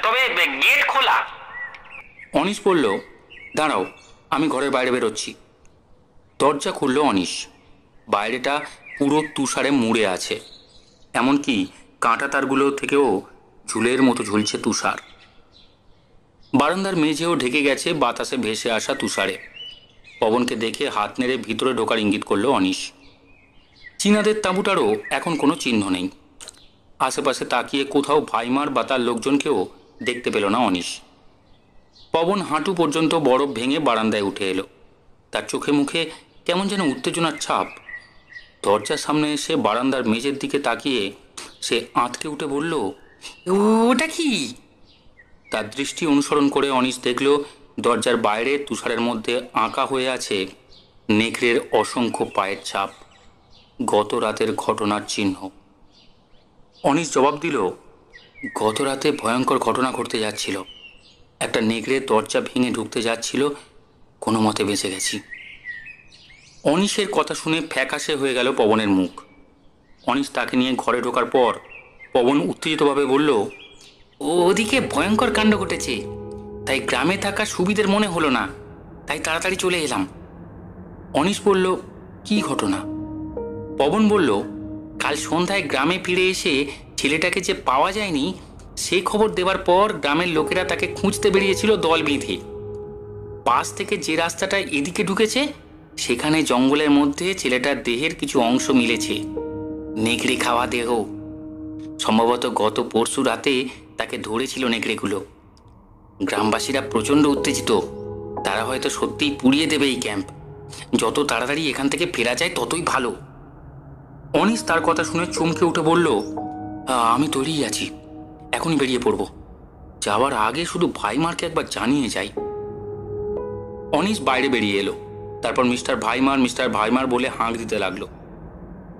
তবে গেট খোলা। অনিশ বলল, দাঁড়াও, আমি ঘরের বাইরে বেরোচ্ছি। দরজা খুলল অনিশ। বাইরেটা পুরো তুষারে মুড়ে আছে, এমনকি কাঁটা তারগুলো থেকেও ঝুলের মতো ঝুলছে তুষার। বারান্দার মেঝেও ঢেকে গেছে বাতাসে ভেসে আসা তুষারে। পবনকে দেখে হাত নেড়ে ভিতরে ঢোকার ইঙ্গিত করল অনিশ। চীনাদের তাঁবুটারও এখন কোনো চিহ্ন নেই। আশেপাশে তাকিয়ে কোথাও ভাইমার বা তার লোকজনকেও দেখতে পেল না অনিশ। পবন হাঁটু পর্যন্ত বরফ ভেঙে বারান্দায় উঠে এলো। তার চোখে মুখে কেমন যেন উত্তেজনার ছাপ। দরজার সামনে এসে বারান্দার মেঝের দিকে তাকিয়ে সে আঁতকে উঠে বলল, ওটা কি? তার দৃষ্টি অনুসরণ করে অনিশ দেখল দরজার বাইরে তুষারের মধ্যে আঁকা হয়ে আছে নেকড়ের অসংখ্য পায়ের ছাপ, গত রাতের ঘটনার চিহ্ন। অনিশ জবাব দিল, গত রাতে ভয়ঙ্কর ঘটনা ঘটতে যাচ্ছিল। একটা নেকড়ে দরজা ভেঙে ঢুকতে যাচ্ছিল, কোনো মতে বেঁচে গেছি। অনিশের কথা শুনে ফ্যাকাশে হয়ে গেল পবনের মুখ। অনিশ তাকে নিয়ে ঘরে ঢোকার পর পবন উত্তেজিতভাবে বলল, ওদিকে ভয়ঙ্কর কাণ্ড ঘটেছে, তাই গ্রামে থাকা সুবিধের মনে হলো না, তাই তাড়াতাড়ি চলে এলাম। অনিশ বলল, কি ঘটনা? পবন বলল, কাল সন্ধ্যায় গ্রামে ফিরে এসে ছেলেটাকে যে পাওয়া যায়নি সে খবর দেওয়ার পর গ্রামের লোকেরা তাকে খুঁজতে বেরিয়েছিল দল বেঁধে। পাশ থেকে যে রাস্তাটা এদিকে ঢুকেছে সেখানে জঙ্গলের মধ্যে ছেলেটার দেহের কিছু অংশ মিলেছে, নেকড়ে খাওয়া দেহ। সম্ভবত গত পরশু রাতে তাকে ধরেছিল নেকড়েগুলো। গ্রামবাসীরা প্রচণ্ড উত্তেজিত, তারা হয়তো সত্যিই পুড়িয়ে দেবে এই ক্যাম্প। যত তাড়াতাড়ি এখান থেকে ফেরা যায় ততই ভালো। অনিশ তার কথা শুনে চমকে উঠে বলল, আমি তৈরিই আছি, এখনই বেরিয়ে পড়ব। যাওয়ার আগে শুধু ভাইমারকে একবার জানিয়ে যাই। অনিশ বাইরে বেরিয়ে এলো। তারপর মিস্টার ভাইমার বলে হাঁক দিতে লাগলো,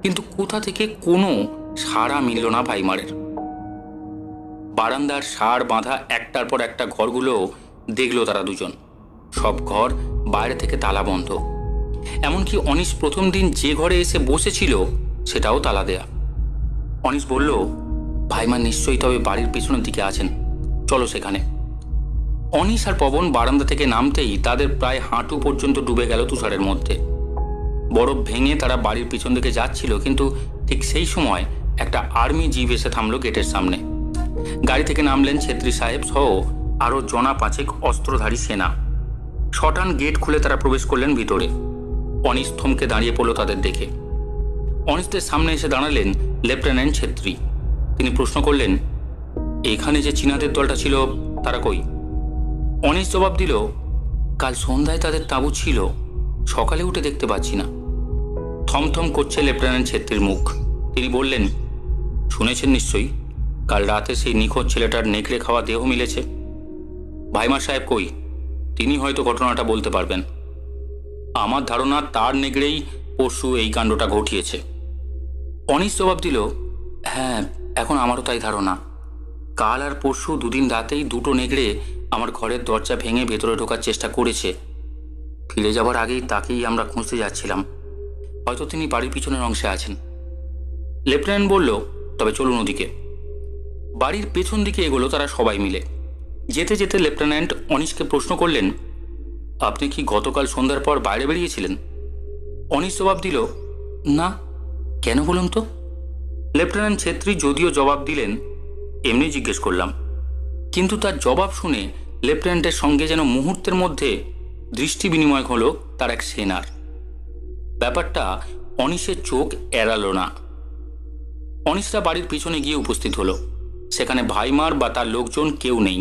কিন্তু কোথা থেকে কোনো সাড়া মিলল না ভাইমারের। বারান্দার সার বাঁধা একটার পর একটা ঘরগুলো দেখলো তারা দুজন। সব ঘর বাইরে থেকে তালা বন্ধ, এমনকি অনিশ প্রথম দিন যে ঘরে এসে বসেছিল সেটাও তালা দেয়া। অনিশ বলল, ভাইমার নিশ্চয়ই তবে বাড়ির পেছনের দিকে আছেন, চলো সেখানে। অনিশ আর পবন বারান্দা থেকে নামতেই তাদের প্রায় হাঁটু পর্যন্ত ডুবে গেল তুষারের মধ্যে। বরফ ভেঙে তারা বাড়ির পিছন দিকে যাচ্ছিল, কিন্তু ঠিক সেই সময় একটা আর্মি জিপ এসে থামলো গেটের সামনে। গাড়ি থেকে নামলেন ছেত্রী সাহেব সহ আরও জনা পাঁচেক অস্ত্রধারী সেনা। শটান গেট খুলে তারা প্রবেশ করলেন ভিতরে। অনিশ থমকে দাঁড়িয়ে পড়ল তাদের দেখে। অনিশদের সামনে এসে দাঁড়ালেন লেফটেন্যান্ট ছেত্রী। তিনি প্রশ্ন করলেন, এখানে যে চীনাদের দলটা ছিল তারা কই? অনিশ জবাব দিল, কাল সন্ধ্যায় তাদের তাঁবু ছিল, সকালে উঠে দেখতে পাচ্ছি না। থমথম করছে লেফটেন্যান্ট ছেত্রীর মুখ। তিনি বললেন, শুনেছেন নিশ্চয়ই কাল রাতে সেই নিখোঁজ ছেলেটার নেকড়ে খাওয়া দেহ মিলেছে। ভাইমার সাহেব কই? তিনি হয়তো ঘটনাটা বলতে পারবেন। আমার ধারণা তার নেকড়েই পরশু এই কাণ্ডটা ঘটিয়েছে। অনিশ জবাব দিল, হ্যাঁ, এখন আমারও তাই ধারণা। কাল আর পরশু দুদিন রাতেই দুটো নেকড়ে আমার ঘরের দরজা ভেঙে ভেতরে ঢোকার চেষ্টা করেছে। ফিরে যাবার আগেই তাকেই আমরা খুঁজতে যাচ্ছিলাম, হয়তো তিনি বাড়ির পিছনের অংশে আছেন। লেফটেন্যান্ট বলল, তবে চলুন ওদিকে। বাড়ির পেছন দিকে এগোলো তারা সবাই মিলে। যেতে যেতে লেফটেন্যান্ট অনিশকে প্রশ্ন করলেন, আপনি কি গতকাল সন্ধ্যার পর বাইরে বেরিয়েছিলেন? অনিশ জবাব দিল, না। কেন বলুন তো? লেফটেন্যান্ট ছেত্রী যদিও জবাব দিলেন, এমনি জিজ্ঞেস করলাম। কিন্তু তার জবাব শুনে লেফটেন্যান্টের সঙ্গে যেন মুহূর্তের মধ্যে দৃষ্টি বিনিময় হলো তার এক সেনার। ব্যাপারটা অনিশের চোখ এড়ালো না। অনিশরা বাড়ির পিছনে গিয়ে উপস্থিত হলো। সেখানে ভাইমার বা তার লোকজন কেউ নেই।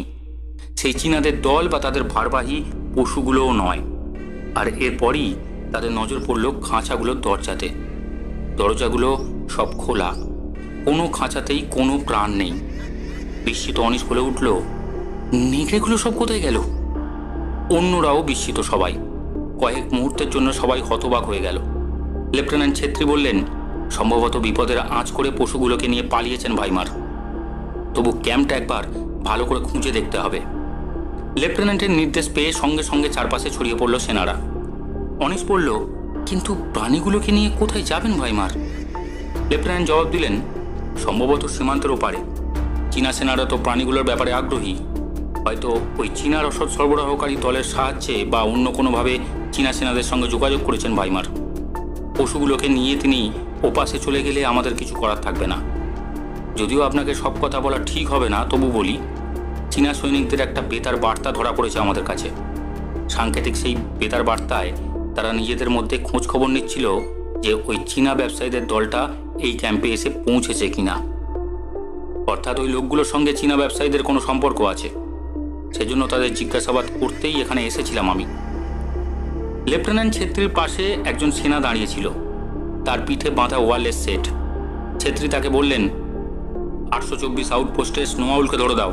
সেই চীনাদের দল বা তাদের ভারবাহী পশুগুলোও নয়। আর এরপরই তাদের নজর পড়ল খাঁচাগুলোর দরজাতে। দরজাগুলো সব খোলা, কোনো খাঁচাতেই কোনো প্রাণ নেই। বিস্মিত অনিশ বলে উঠল, নেকড়েগুলো সব কোথায় গেল? অন্যরাও বিস্মিত সবাই। কয়েক মুহূর্তের জন্য সবাই হতবাক হয়ে গেল। লেফটেন্যান্ট ছেত্রী বললেন, সম্ভবত বিপদের আঁচ করে পশুগুলোকে নিয়ে পালিয়েছেন ভাইমার। তবু ক্যাম্পটা একবার ভালো করে খুঁজে দেখতে হবে। লেফটেন্যান্টের নির্দেশ পেয়ে সঙ্গে সঙ্গে চারপাশে ছড়িয়ে পড়ল সেনারা। অনিশ বলল, কিন্তু প্রাণীগুলোকে নিয়ে কোথায় যাবেন ভাইমার? লেফটেন্যান্ট জবাব দিলেন, সম্ভবত সীমান্তের ওপারে। চীনা সেনারা তো প্রাণীগুলোর ব্যাপারে আগ্রহী। হয়তো ওই চীনা রসদ সরবরাহকারী দলের সাহায্যে বা অন্য কোনোভাবে চীনা সেনাদের সঙ্গে যোগাযোগ করেছেন ভাইমার। পশুগুলোকে নিয়ে তিনি ওপাশে চলে গেলে আমাদের কিছু করার থাকবে না। যদিও আপনাকে সব কথা বলা ঠিক হবে না, তবু বলি, চীনা সৈনিকদের একটা বেতার বার্তা ধরা পড়েছে আমাদের কাছে। সাংকেতিক সেই বেতার বার্তায় তারা নিজেদের মধ্যে খোঁজ খবর নিচ্ছিল যে ওই চীনা ব্যবসায়ীদের দলটা এই ক্যাম্পে এসে পৌঁছেছে কিনা। অর্থাৎ ওই লোকগুলোর সঙ্গে চীনা ব্যবসায়ীদের কোনো সম্পর্ক আছে। সেজন্য তাদের জিজ্ঞাসাবাদ করতেই এখানে এসেছিলাম আমি। লেফটেন্যান্ট ছেত্রীর পাশে একজন সেনা দাঁড়িয়েছিল, তার পিঠে বাঁধা ওয়ারলেস সেট। ছেত্রী তাকে বললেন, 824 আউটপোস্টে স্নো আউলকে ধরে দাও।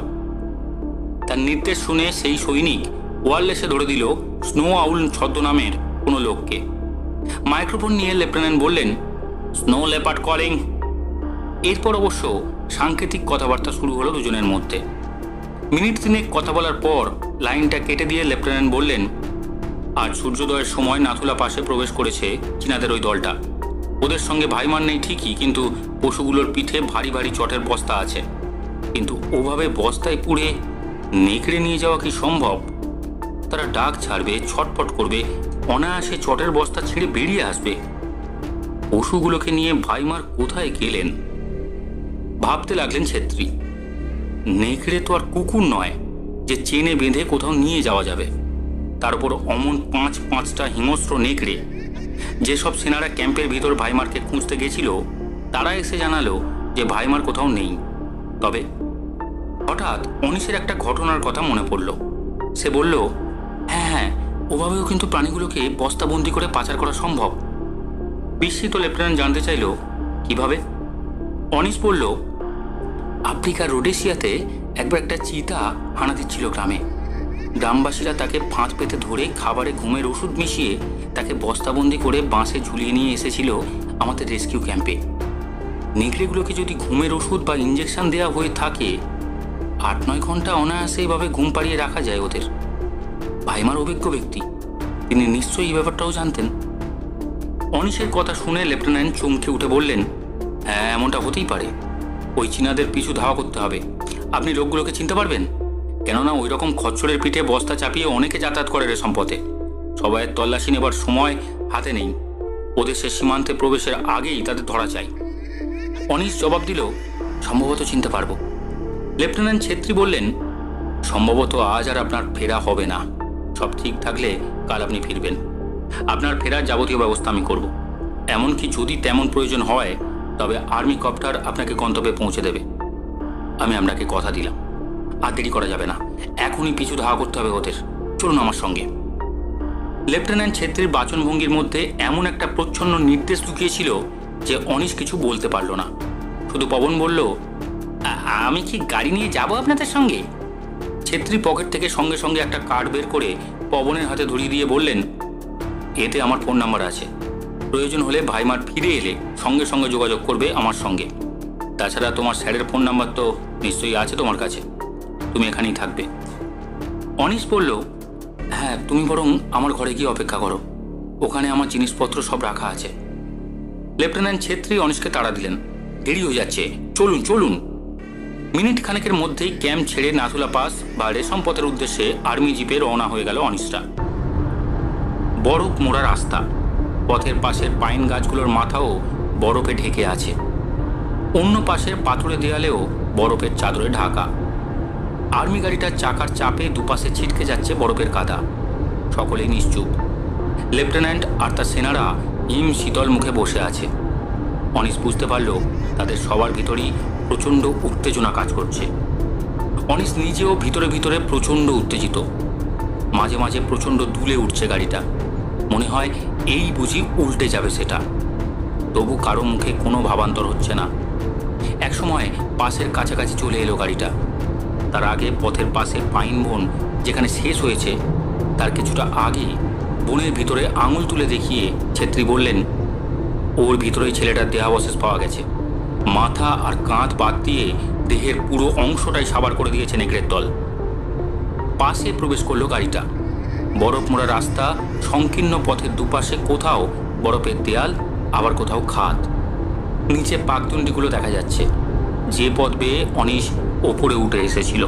তার নির্দেশ শুনে সেই সৈনিক ওয়ারলেসে ধরে দিল স্নো আউল ছদ্মনামের কোনো লোককে। মাইক্রোফোন নিয়ে লেফটেন্যান্ট বললেন, স্নো লেপার্ড কলিং। এরপর অবশ্য সাংকেতিক কথাবার্তা শুরু হলো দুজনের মধ্যে। মিনিট তিনেক কথা বলার পর লাইনটা কেটে দিয়ে লেফটেন্যান্ট বললেন, আজ সূর্যোদয়ের সময় নাথুলা পাশে প্রবেশ করেছে চীনাদের ওই দলটা। ওদের সঙ্গে ভাইমার নেই ঠিকই, কিন্তু পশুগুলোর পিঠে ভারী ভারী চটের বস্তা আছে। কিন্তু ওভাবে বস্তায় পুড়ে নেকড়ে নিয়ে যাওয়া কি সম্ভব? তারা ডাক ছাড়বে, ছটফট করবে, অনায়াসে চটের বস্তা ছেড়ে বেরিয়ে আসবে। পশুগুলোকে নিয়ে ভাইমার কোথায় গেলেন? ভাবতে লাগলেন ছেত্রী। নেকড়ে তো আর কুকুর নয় যে চেনে বেঁধে কোথাও নিয়ে যাওয়া যাবে। তার উপর অমন পাঁচটা হিংস্র নেকড়ে। যেসব সেনারা ক্যাম্পের ভিতর ভাইমারকে খুঁজতে গেছিল তারা এসে জানালো যে ভাইমার কোথাও নেই। তবে হঠাৎ অনিশের একটা ঘটনার কথা মনে পড়ল। সে বলল, হ্যাঁ, ওভাবেও কিন্তু প্রাণীগুলোকে বস্তাবন্দি করে পাচার করা সম্ভব। বিস্মিত লেফটেন্যান্ট জানতে চাইল, কিভাবে? অনিশ বলল, আফ্রিকার রোডেশিয়াতে একবার একটা চিতা হানা দিচ্ছিল গ্রামে। গ্রামবাসীরা তাকে ফাঁদ পেতে ধরে খাবারে ঘুমের ওষুধ মিশিয়ে তাকে বস্তাবন্দি করে বাঁশে ঝুলিয়ে নিয়ে এসেছিল আমাদের রেস্কিউ ক্যাম্পে। নেকড়েগুলোকে যদি ঘুমের ওষুধ বা ইঞ্জেকশন দেওয়া হয়ে থাকে, 8-9 ঘন্টা অনায়াসে এইভাবে ঘুম পাড়িয়ে রাখা যায় ওদের। ভাইমার অভিজ্ঞ ব্যক্তি, তিনি নিশ্চয়ই এই ব্যাপারটাও জানতেন। অনিশের কথা শুনে লেফটেন্যান্ট চমকে উঠে বললেন, হ্যাঁ, এমনটা হতেই পারে। ওই চীনাদের পিছু ধাওয়া করতে হবে। আপনি লোকগুলোকে চিনতে পারবেন? কেননা ওই রকম খচ্চরের পিঠে বস্তা চাপিয়ে অনেকে যাতায়াত করে রে সম্পথে। সবাই তল্লাশি নেবার সময় হাতে নেই। ওদের সে সীমান্তে প্রবেশের আগেই তাদের ধরা চাই। অনিশ জবাব দিল, সম্ভবত চিনতে পারবো। লেফটেন্যান্ট ছেত্রী বললেন, সম্ভবত আজ আর আপনার ফেরা হবে না। সব ঠিক থাকলে কাল আপনি ফিরবেন। আপনার ফেরার যাবতীয় ব্যবস্থা আমি করব। এমনকি যদি তেমন প্রয়োজন হয় তবে আর্মি কপ্টার আপনাকে গন্তব্যে পৌঁছে দেবে। আমি আপনাকে কথা দিলাম। আর দেরি করা যাবে না, এখনই পিছু ধাওয়া করতে হবে ওদের। চলুন আমার সঙ্গে। লেফটেন্যান্ট ছেত্রীর বাচনভঙ্গির মধ্যে এমন একটা প্রচ্ছন্ন নির্দেশ লুকিয়েছিল যে অনিশ কিছু বলতে পারল না। শুধু পবন বলল, আমি কি গাড়ি নিয়ে যাব আপনাদের সঙ্গে? ছেত্রী পকেট থেকে সঙ্গে সঙ্গে একটা কার্ড বের করে পবনের হাতে ধরিয়ে দিয়ে বললেন, এতে আমার ফোন নাম্বার আছে। প্রয়োজন হলে ভাইমার ফিরে এলে সঙ্গে সঙ্গে যোগাযোগ করবে আমার সঙ্গে। তাছাড়া তোমার স্যারের ফোন নাম্বার তো নিশ্চয়ই আছে তোমার কাছে। তুমি এখানেই থাকবে। অনিশ বলল, হ্যাঁ, তুমি বরং আমার ঘরে গিয়ে অপেক্ষা করো। ওখানে আমার জিনিসপত্র সব রাখা আছে। লেফটেন্যান্ট ছেত্রী অনিশকে তাড়া দিলেন, দেরি হয়ে যাচ্ছে, চলুন চলুন। মিনিট খানেকের মধ্যেই ক্যাম্প ছেড়ে নাথুলা পাস বা রেশম পথের উদ্দেশ্যে আর্মি জিপে রওনা হয়ে গেল অনিশরা। বরফ মোড়া রাস্তা, পথের পাশের পাইন গাছগুলোর মাথাও বরফে ঢেকে আছে। অন্য পাশের পাথুরে দেয়ালেও বরফের চাদরে ঢাকা। আর্মি গাড়িটার চাকার চাপে দুপাশে ছিটকে যাচ্ছে বরফের কাদা। সকলেই নিশ্চুপ। লেফটেন্যান্ট আর তার সেনারা হিম শীতল মুখে বসে আছে। অনিশ বুঝতে পারল তাদের সবার ভিতরেই প্রচণ্ড উত্তেজনা কাজ করছে। অনিশ নিজেও ভিতরে ভিতরে প্রচণ্ড উত্তেজিত। মাঝে মাঝে প্রচণ্ড দুলে উঠছে গাড়িটা। মনে হয় এই বুঝি উল্টে যাবে সেটা। তবু কারো মুখে কোনো ভাবান্তর হচ্ছে না। একসময় পাশের কাছাকাছি চলে এলো গাড়িটা। তার আগে পথের পাশে পাইন বন যেখানে শেষ হয়েছে তার কিছুটা আগে বনের ভিতরে আঙুল তুলে দেখিয়ে ছেত্রী বললেন, ওর ভিতরেই ছেলেটার দেহাবশেষ পাওয়া গেছে। মাথা আর কাঁধ বাদ দিয়ে দেহের পুরো অংশটাই সাবার করে দিয়েছে নেকড়ের দল। পাশে প্রবেশ করলো গাড়িটা। বরফ মোড়া রাস্তা, সংকীর্ণ পথের দুপাশে কোথাও বরফের দেয়াল, আবার কোথাও খাদ। নিচে পাকদণ্ডীগুলো দেখা যাচ্ছে। যে পথ বেয়ে অনিশ ওপরে উঠে এসেছিল।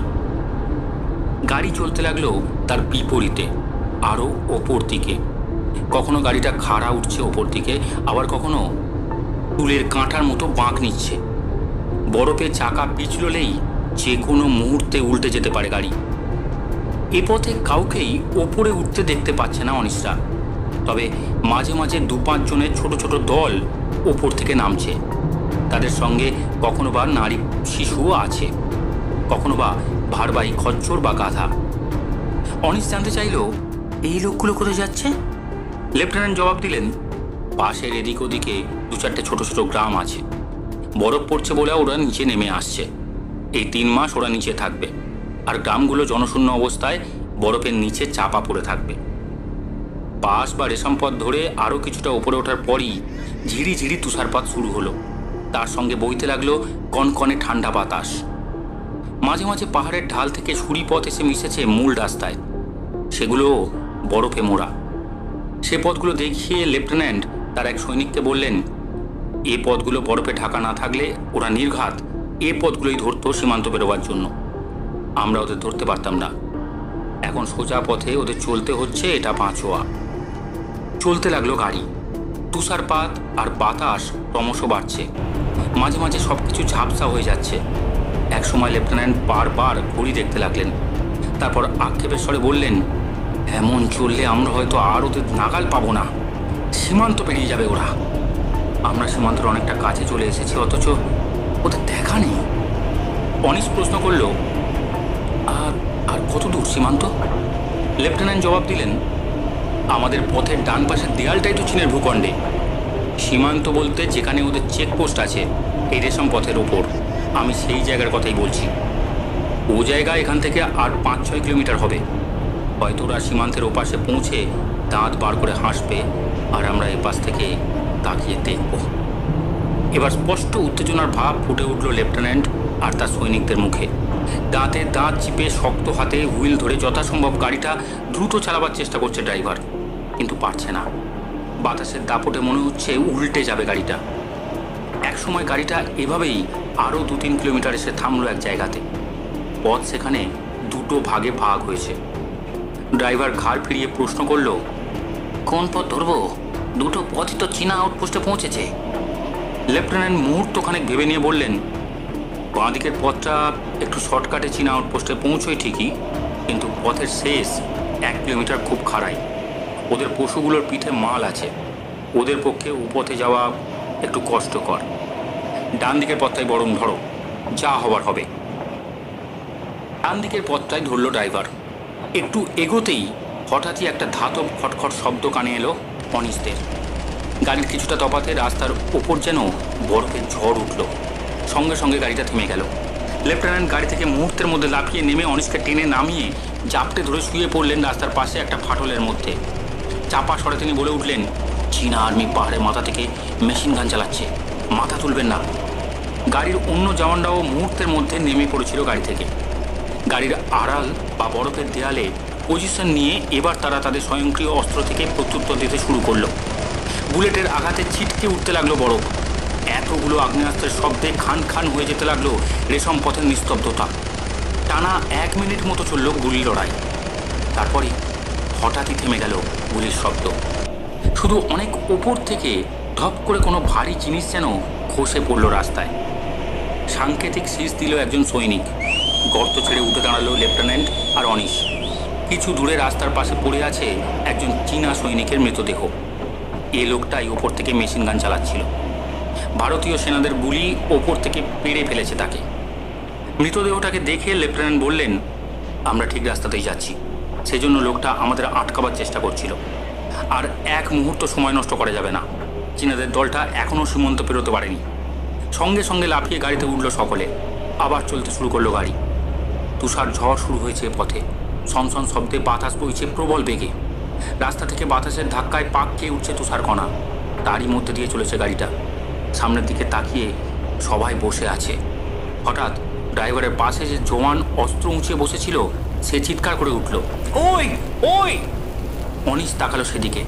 গাড়ি চলতে লাগলো তার বিপরীতে, আরও ওপর দিকে। কখনো গাড়িটা খাড়া উঠছে ওপর দিকে, আবার কখনো চুলের কাঁটার মতো বাঁক নিচ্ছে। বরফে চাকা পিছলেই যে কোনো মুহূর্তে উল্টে যেতে পারে গাড়ি। এ পথে কাউকেই ওপরে উঠতে দেখতে পাচ্ছে না অনিশরা, তবে মাঝে মাঝে 2-5 জনের ছোট ছোট দল ওপর থেকে নামছে। তাদের সঙ্গে কখনো বা নারী শিশুও আছে, কখনো বা ভারবাহী খচ্চর বা গাধা। অনিশ জানতে চাইল, এই লোকগুলো কোথায় যাচ্ছে? লেফটেন্যান্ট জবাব দিলেন, পাশের এদিক ওদিকে 2-4টে ছোট ছোট গ্রাম আছে। বরফ পড়ছে বলে ওরা নিচে নেমে আসছে। এই 3 মাস ওরা নিচে থাকবে, আর গ্রামগুলো জনশূন্য অবস্থায় বরফের নিচে চাপা পড়ে থাকবে। পাশ বা রেশম পথ ধরে আরও কিছুটা উপরে ওঠার পরই ঝিরি ঝিরি তুষারপাত শুরু হলো। তার সঙ্গে বইতে লাগলো কনকনে ঠান্ডা বাতাস। মাঝে মাঝে পাহাড়ের ঢাল থেকে সুড়ি পথ এসে মিশেছে মূল রাস্তায়, সেগুলো বরফে মোড়া। সে পথগুলো দেখিয়ে লেফটেন্যান্ট তার এক সৈনিককে বললেন, এ পথগুলো বরফে ঢাকা না থাকলে ওরা নির্ঘাত এ পথগুলোই ধরতো সীমান্ত পেরোবার জন্য। আমরা ওদের ধরতে পারতাম না। এখন সোজা পথে ওদের চলতে হচ্ছে, এটা পাঁচোয়া। চলতে লাগলো গাড়ি। তুষারপাত আর বাতাস ক্রমশ বাড়ছে। মাঝে মাঝে সব কিছু ঝাপসা হয়ে যাচ্ছে। এক সময় লেফটেন্যান্ট বারবার ঘড়ি দেখতে লাগলেন। তারপর আক্ষেপের স্বরে বললেন, এমন চললে আমরা হয়তো আর ওদের নাগাল পাবো না। সীমান্ত পেরিয়ে যাবে ওরা। আমরা সীমান্তের অনেকটা কাছে চলে এসেছি, অথচ ওদের দেখা নেই। অনিশ প্রশ্ন করল, আর আর কত দূর সীমান্ত? লেফটেন্যান্ট জবাব দিলেন, আমাদের পথের ডান পাশের দেয়ালটাই তো চীনের ভূখণ্ডে। সীমান্ত বলতে যেখানে ওদের চেকপোস্ট আছে এই রেশম পথের ওপর, আমি সেই জায়গার কথাই বলছি। ও জায়গা এখান থেকে আর 5-6 কিলোমিটার হবে। হয়তো ওরা সীমান্তের ওপাশে পৌঁছে দাঁত বার করে হাসবে, আর আমরা এপাশ থেকে তাকিয়ে দেখব। এবার স্পষ্ট উত্তেজনার ভাব ফুটে উঠল লেফটেন্যান্ট আর তার সৈনিকদের মুখে। দাঁতে দাঁত চিপে শক্ত হাতে হুইল ধরে যথাসম্ভব গাড়িটা দ্রুত চালাবার চেষ্টা করছে ড্রাইভার, কিন্তু পারছে না। বাতাসের দাপটে মনে হচ্ছে উল্টে যাবে গাড়িটা। এক সময় গাড়িটা এভাবেই আরও 2-3 কিলোমিটার এসে থামলো এক জায়গাতে। পথ সেখানে 2টো ভাগে ভাগ হয়েছে। ড্রাইভার ঘাড় ফিরিয়ে প্রশ্ন করল, কোন পথ ধরবো? 2টো পথই তো চীনা আউটপোস্টে পৌঁছেছে। লেফটেন্যান্ট মুহূর্তখানেক ভেবে নিয়ে বললেন, বাঁ দিকের পথটা একটু শর্টকাটে চীনা আউটপোস্টে পৌঁছোয় ঠিকই, কিন্তু পথের শেষ 1 কিলোমিটার খুব খাড়াই। ওদের পশুগুলোর পিঠে মাল আছে, ওদের পক্ষে উপথে যাওয়া একটু কষ্টকর। ডান দিকের পথটাই বরং ধরো, যা হবার হবে। ডান দিকের পথটাই ধরল ড্রাইভার। একটু এগোতেই হঠাৎই একটা ধাতব খটখট শব্দ কানে এলো অনিশদের। গাড়ির কিছুটা তফাতে রাস্তার ওপর যেন বরফের ঝড় উঠল। সঙ্গে সঙ্গে গাড়িটা থেমে গেল। লেফটেন্যান্ট গাড়ি থেকে মুহূর্তের মধ্যে লাফিয়ে নেমে অনিশকে টেনে নামিয়ে জাপটে ধরে শুয়ে পড়লেন রাস্তার পাশে একটা ফাটলের মধ্যে। চাপা স্বরে তিনি বলে উঠলেন, চীনা আর্মি পাহাড়ের মাথা থেকে মেশিন গান চালাচ্ছে, মাথা তুলবেন না। গাড়ির অন্য জওয়ানরাও মুহূর্তের মধ্যে নেমে পড়েছিল গাড়ি থেকে। গাড়ির আড়াল বা বরফের দেয়ালে পজিশন নিয়ে এবার তারা তাদের স্বয়ংক্রিয় অস্ত্র থেকে প্রত্যুত্তর দিতে শুরু করলো। বুলেটের আঘাতে ছিটকে উঠতে লাগলো বরফ। এতগুলো আগ্নেয়াস্ত্রের শব্দে খান খান হয়ে যেতে লাগলো রেশম পথের নিস্তব্ধতা। টানা 1 মিনিট মতো চলল গুলি লড়াই। তারপরে হঠাৎই থেমে গেল গুলির শব্দ। শুধু অনেক ওপর থেকে ধপ করে কোনো ভারী জিনিস যেন খসে পড়ল রাস্তায়। সাংকেতিক শীষ দিল একজন সৈনিক। গর্ত ছেড়ে উঠে দাঁড়ালো লেফটেন্যান্ট আর অনিশ। কিছু দূরে রাস্তার পাশে পড়ে আছে একজন চীনা সৈনিকের মৃতদেহ। এ লোকটাই ওপর থেকে মেশিন গান চালাচ্ছিল। ভারতীয় সেনাদের গুলি ওপর থেকে পেড়ে ফেলেছে তাকে। মৃতদেহটাকে দেখে লেফটেন্যান্ট বললেন, আমরা ঠিক রাস্তাতেই যাচ্ছি, সেজন্য লোকটা আমাদের আটকাবার চেষ্টা করছিল। আর 1 মুহূর্ত সময় নষ্ট করা যাবে না। চীনাদের দলটা এখনও সীমান্ত পেরোতে পারেনি। সঙ্গে সঙ্গে লাফিয়ে গাড়িতে উঠল সকলে। আবার চলতে শুরু করলো গাড়ি। তুষার ঝড় শুরু হয়েছে পথে। সনসন শব্দে বাতাস বইছে প্রবল বেগে। রাস্তা থেকে বাতাসের ধাক্কায় পাক খেয়ে উঠছে তুষারকণা। তারই মধ্যে দিয়ে চলেছে গাড়িটা। সামনের দিকে তাকিয়ে সবাই বসে আছে। হঠাৎ ড্রাইভারের পাশে যে জওয়ান অস্ত্র উঁচিয়ে বসেছিল সে চিৎকার করে উঠল, ওই ওই! অনিশ তাকালো সেদিকে।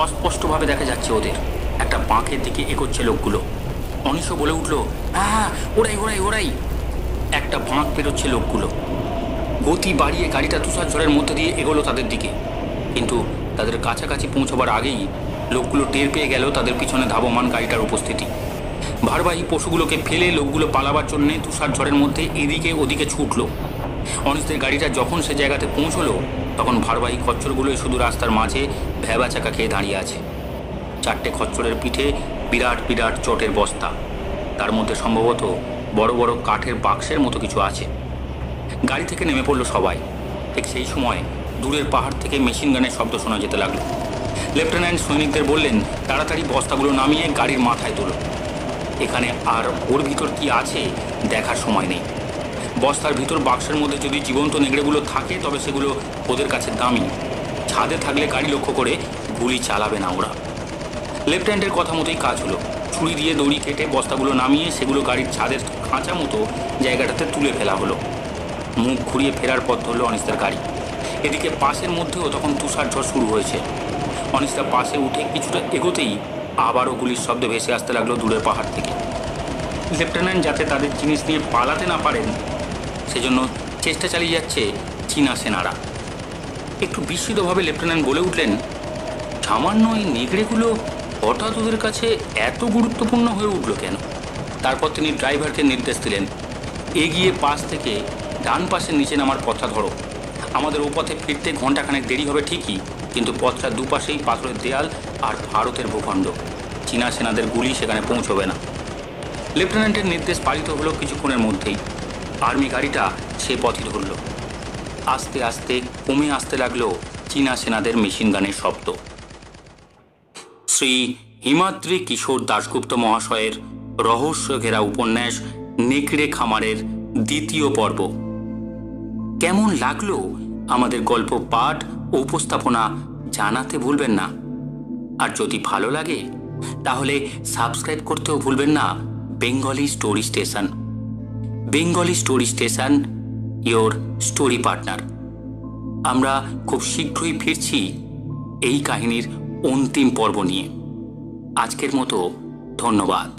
অস্পষ্টভাবে দেখা যাচ্ছে ওদের একটা বাঁকের দিকে এগোচ্ছে লোকগুলো। অনিশও বলে উঠল, হ্যাঁ ওরাই ওরাই ওরাই। একটা ফাঁক পেরোচ্ছে লোকগুলো। গতি বাড়িয়ে গাড়িটা তুষার ঝড়ের মধ্যে দিয়ে এগোলো তাদের দিকে। কিন্তু তাদের কাছাকাছি পৌঁছবার আগেই লোকগুলো টের পেয়ে গেল তাদের পিছনে ধাবমান গাড়িটার উপস্থিতি। ভারবাহী পশুগুলোকে ফেলে লোকগুলো পালাবার জন্যে তুষার ঝড়ের মধ্যে এদিকে ওদিকে ছুটল। অনিশদের গাড়িটা যখন সে জায়গাতে পৌঁছলো তখন ভারবাহী খচ্চরগুলোই শুধু রাস্তার মাঝে ভ্যাবা চাকা খেয়ে দাঁড়িয়ে আছে। 4টে খচ্চরের পিঠে বিরাট বিরাট চটের বস্তা, তার মধ্যে সম্ভবত বড় বড় কাঠের বাক্সের মতো কিছু আছে। গাড়ি থেকে নেমে পড়লো সবাই। ঠিক সেই সময় দূরের পাহাড় থেকে মেশিন গানের শব্দ শোনা যেতে লাগলো। লেফটেন্যান্ট সৈনিকদের বললেন, তাড়াতাড়ি বস্তাগুলো নামিয়ে গাড়ির মাথায় তোলো। এখানে আর ওর ভিতর কি আছে দেখার সময় নেই। বস্তার ভিতর বাক্সের মধ্যে যদি জীবন্ত নেগড়েগুলো থাকে তবে সেগুলো ওদের কাছে দামি। ছাদে থাকলে গাড়ি লক্ষ্য করে গুলি চালাবে না ওরা। লেফটেন্যান্টের কথা মতোই কাজ হলো। ছুরি দিয়ে দড়ি কেটে বস্তাগুলো নামিয়ে সেগুলো গাড়ির ছাদের খাঁচা মতো জায়গাটাতে তুলে ফেলা হলো। মুখ ঘুরিয়ে ফেরার পথ ধরল অনিশদের গাড়ি। এদিকে পাশের মধ্যেও তখন তুষার ঝড় শুরু হয়েছে। অনিশরা পাশে উঠে কিছুটা এগোতেই আবারও গুলির শব্দ ভেসে আসতে লাগলো দূরের পাহাড় থেকে। লেফটেন্যান্ট যাতে তাদের জিনিস নিয়ে পালাতে না পারেন সেজন্য চেষ্টা চালিয়ে যাচ্ছে চীনা সেনারা। একটু বিস্মিতভাবে লেফটেন্যান্ট বলে উঠলেন, সামান্য এই নেগড়েগুলো হঠাৎ ওদের কাছে এত গুরুত্বপূর্ণ হয়ে উঠল কেন? তারপর তিনি ড্রাইভারকে নির্দেশ দিলেন, এগিয়ে পাশ থেকে ডান পাশের নিচে নামার পথটা ধরো। আমাদের ও পথে ফিরতে ঘন্টাখানেক দেরি হবে ঠিকই, কিন্তু পথটা দুপাশেই পাথরের দেয়াল আর ভারতের ভূখণ্ড। চীনা সেনাদের গুলি সেখানে পৌঁছবে না। লেফটেন্যান্টের নির্দেশ পালিত হলো কিছুক্ষণের মধ্যেই। আর্মি গাড়িটা সে পথই ধরল। আস্তে আস্তে কমে আসতে লাগলো চীনা সেনাদের মেশিন গানের শব্দ। শ্রী হিমাদ্রি কিশোর দাশগুপ্ত মহাশয়ের রহস্য ঘেরা উপন্যাস নেকড়ে খামারের 2য় পর্ব। কেমন লাগলো আমাদের গল্প পাঠ ও উপস্থাপনা জানাতে ভুলবেন না। আর যদি ভালো লাগে তাহলে সাবস্ক্রাইব করতেও ভুলবেন না Bengali story station. Bengali story station, your story partner. আমরা খুব শীঘ্রই ফিরছি এই কাহিনীর অন্তিম পর্ব নিয়ে। আজকের মতো ধন্যবাদ।